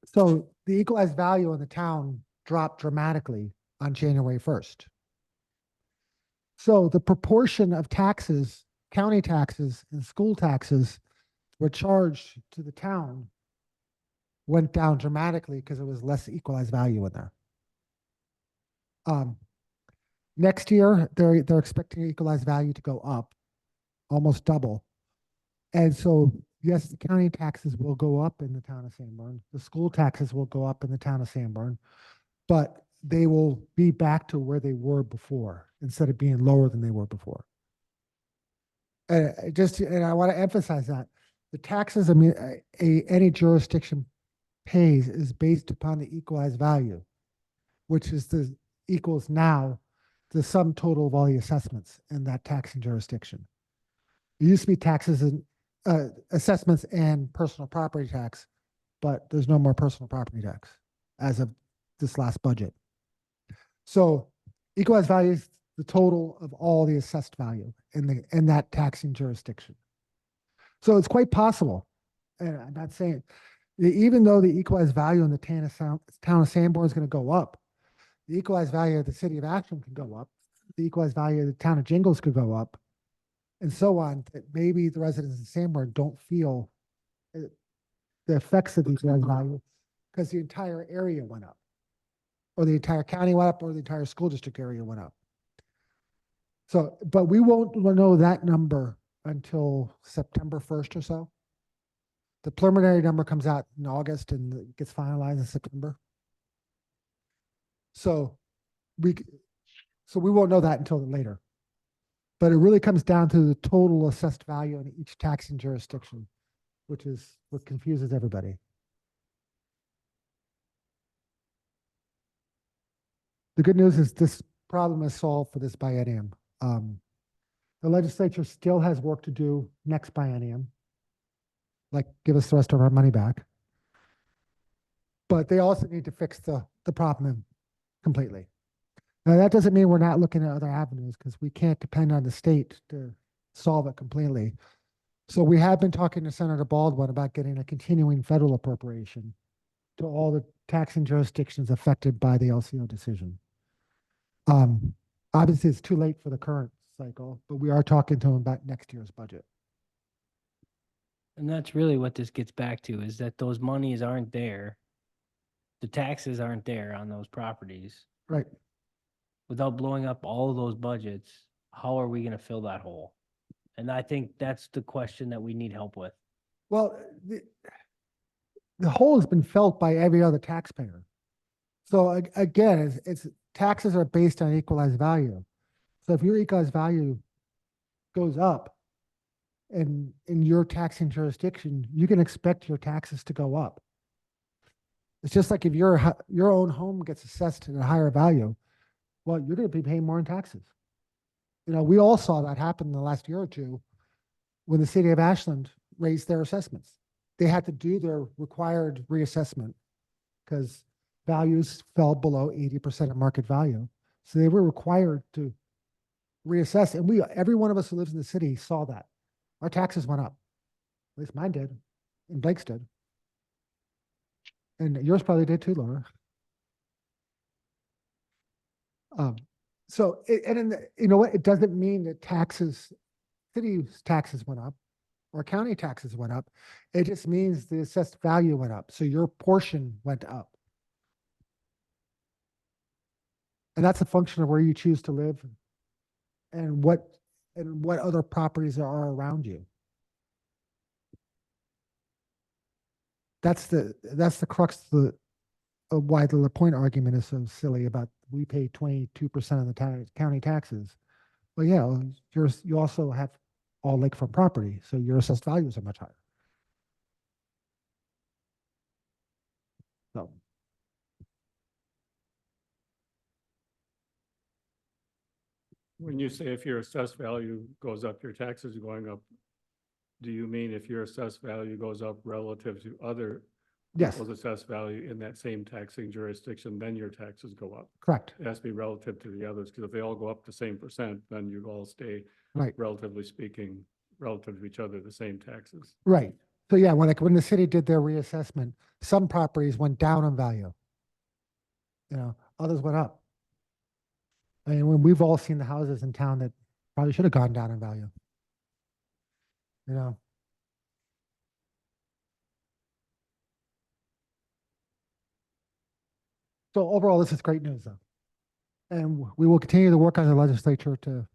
So the equalized value in the town dropped dramatically on January 1st. So the proportion of taxes, county taxes and school taxes were charged to the town went down dramatically because it was less equalized value in there. Next year, they're expecting equalized value to go up, almost double. And so, yes, the county taxes will go up in the town of Sanborn. The school taxes will go up in the town of Sanborn, but they will be back to where they were before instead of being lower than they were before. And I want to emphasize that the taxes, I mean, any jurisdiction pays is based upon the equalized value, which is equals now the sum total of all the assessments in that taxing jurisdiction. It used to be taxes and assessments and personal property tax, but there's no more personal property tax as of this last budget. So equalized value is the total of all the assessed value in that taxing jurisdiction. So it's quite possible, and I'm not saying, even though the equalized value in the town of Sanborn is going to go up, the equalized value of the city of Ashland can go up, the equalized value of the town of Jingles could go up, and so on, that maybe the residents of Sanborn don't feel the effects of the equalized value because the entire area went up, or the entire county went up, or the entire school district area went up. So, but we won't know that number until September 1st or so. The preliminary number comes out in August and it gets finalized in September. So we won't know that until later. But it really comes down to the total assessed value in each taxing jurisdiction, which is what confuses everybody. The good news is this problem is solved for this biennium. The legislature still has work to do next biennium, like give us the rest of our money back. But they also need to fix the problem completely. Now, that doesn't mean we're not looking at other avenues, because we can't depend on the state to solve it completely. So we have been talking to Senator Baldwin about getting a continuing federal appropriation to all the taxing jurisdictions affected by the LCO decision. Obviously, it's too late for the current cycle, but we are talking to him about next year's budget. And that's really what this gets back to, is that those monies aren't there. The taxes aren't there on those properties. Right. Without blowing up all of those budgets, how are we going to fill that hole? And I think that's the question that we need help with. Well, the hole has been felt by every other taxpayer. So again, it's taxes are based on equalized value. So if your equalized value goes up in your taxing jurisdiction, you can expect your taxes to go up. It's just like if your own home gets assessed at a higher value, well, you're going to be paying more in taxes. You know, we all saw that happen in the last year or two when the city of Ashland raised their assessments. They had to do their required reassessment because values fell below 80% of market value. So they were required to reassess. And every one of us who lives in the city saw that. Our taxes went up. At least mine did, and Blake's did. And yours probably did too, Laura. So, you know what, it doesn't mean that city's taxes went up or county taxes went up. It just means the assessed value went up. So your portion went up. And that's a function of where you choose to live and what other properties are around you. That's the crux of why the LaPointe argument is so silly about we pay 22% of the county taxes. Well, yeah, you also have all lakefront property, so your assessed values are much higher. So. When you say if your assessed value goes up, your taxes are going up, do you mean if your assessed value goes up relative to other Yes, people's assessed value in that same taxing jurisdiction, then your taxes go up? correct. It has to be relative to the others, because if they all go up the same percent, then you all stay, Right. relatively speaking, relative to each other, the same taxes. Right. So yeah, when the city did their reassessment, some properties went down in value. You know, others went up. I mean, we've all seen the houses in town that probably should have gone down in value. You know, So overall, this is great news though. And we will continue to work on the legislature to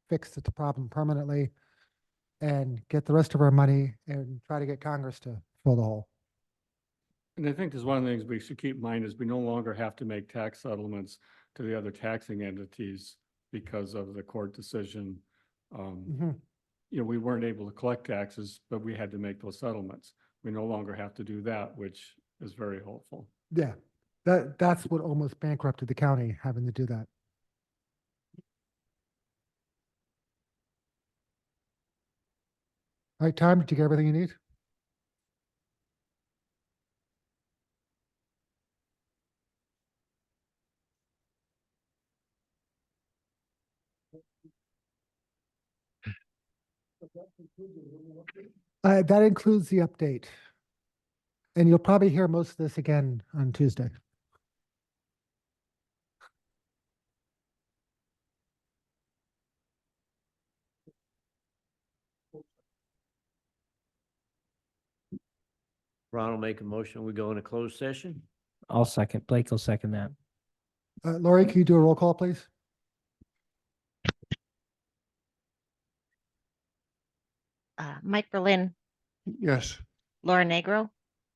fix the problem permanently and get the rest of our money and try to get Congress to fill the hole. And I think there's one of the things we should keep in mind is we no longer have to make tax settlements to the other taxing entities because of the court decision. Mhm. You know, we weren't able to collect taxes, but we had to make those settlements. We no longer have to do that, which is very helpful. Yeah, that's what almost bankrupted the county, having to do that. All right, Tom, did you get everything you need? That includes the update. And you'll probably hear most of this again on Tuesday. Ron will make a motion. We go into closed session. I'll second. Blake will second that. Lori, can you do a roll call, please? Mike Berlin, Yes. Laura Negro,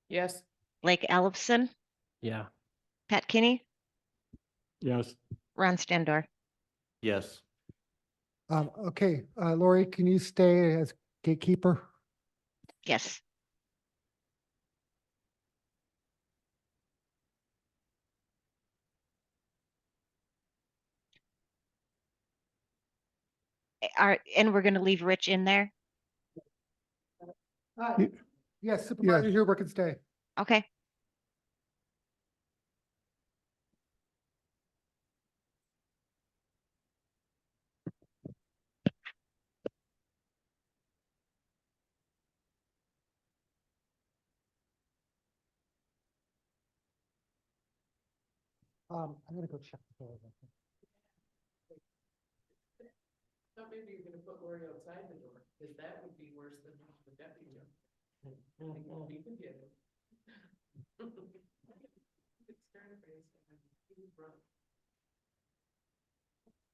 Yes. Blake Ellefson, Yeah. Pat Kinney, Yes. Ron Stendor. Yes. Okay, Lori, can you stay as gatekeeper? Yes. And we're gonna leave Rich in there? Yes, Supervisor Huber can stay. Okay. I'm gonna go check the door. Thought maybe you're gonna put Lori outside the door, because that would be worse than the deputy.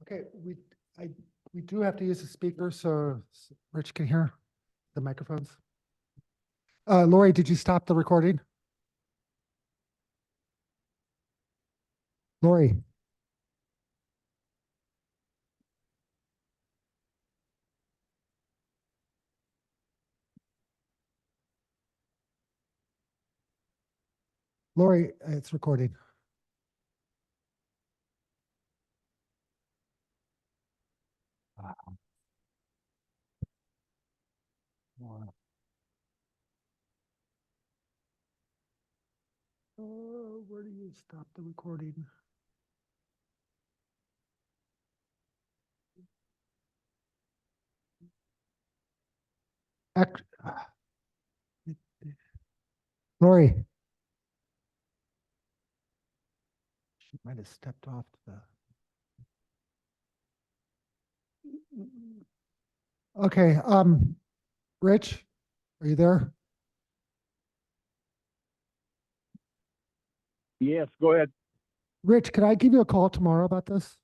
Okay, we do have to use the speaker so Rich can hear the microphones. Lori, did you stop the recording? Lori? Lori, it's recording. Wow. Where do you stop the recording? Lori. She might have stepped off the. Okay, Rich, are you there? Yes, go ahead. Rich, could I give you a call tomorrow about this?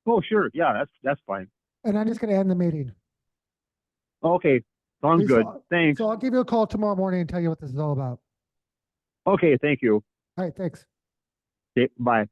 Oh, sure. Yeah, that's fine. And I'm just gonna end the meeting. Okay, sounds Okay, good. so- Thanks. So I'll give you a call tomorrow morning and tell you what this is all about. Okay, thank you. All right, thanks. Okay, bye.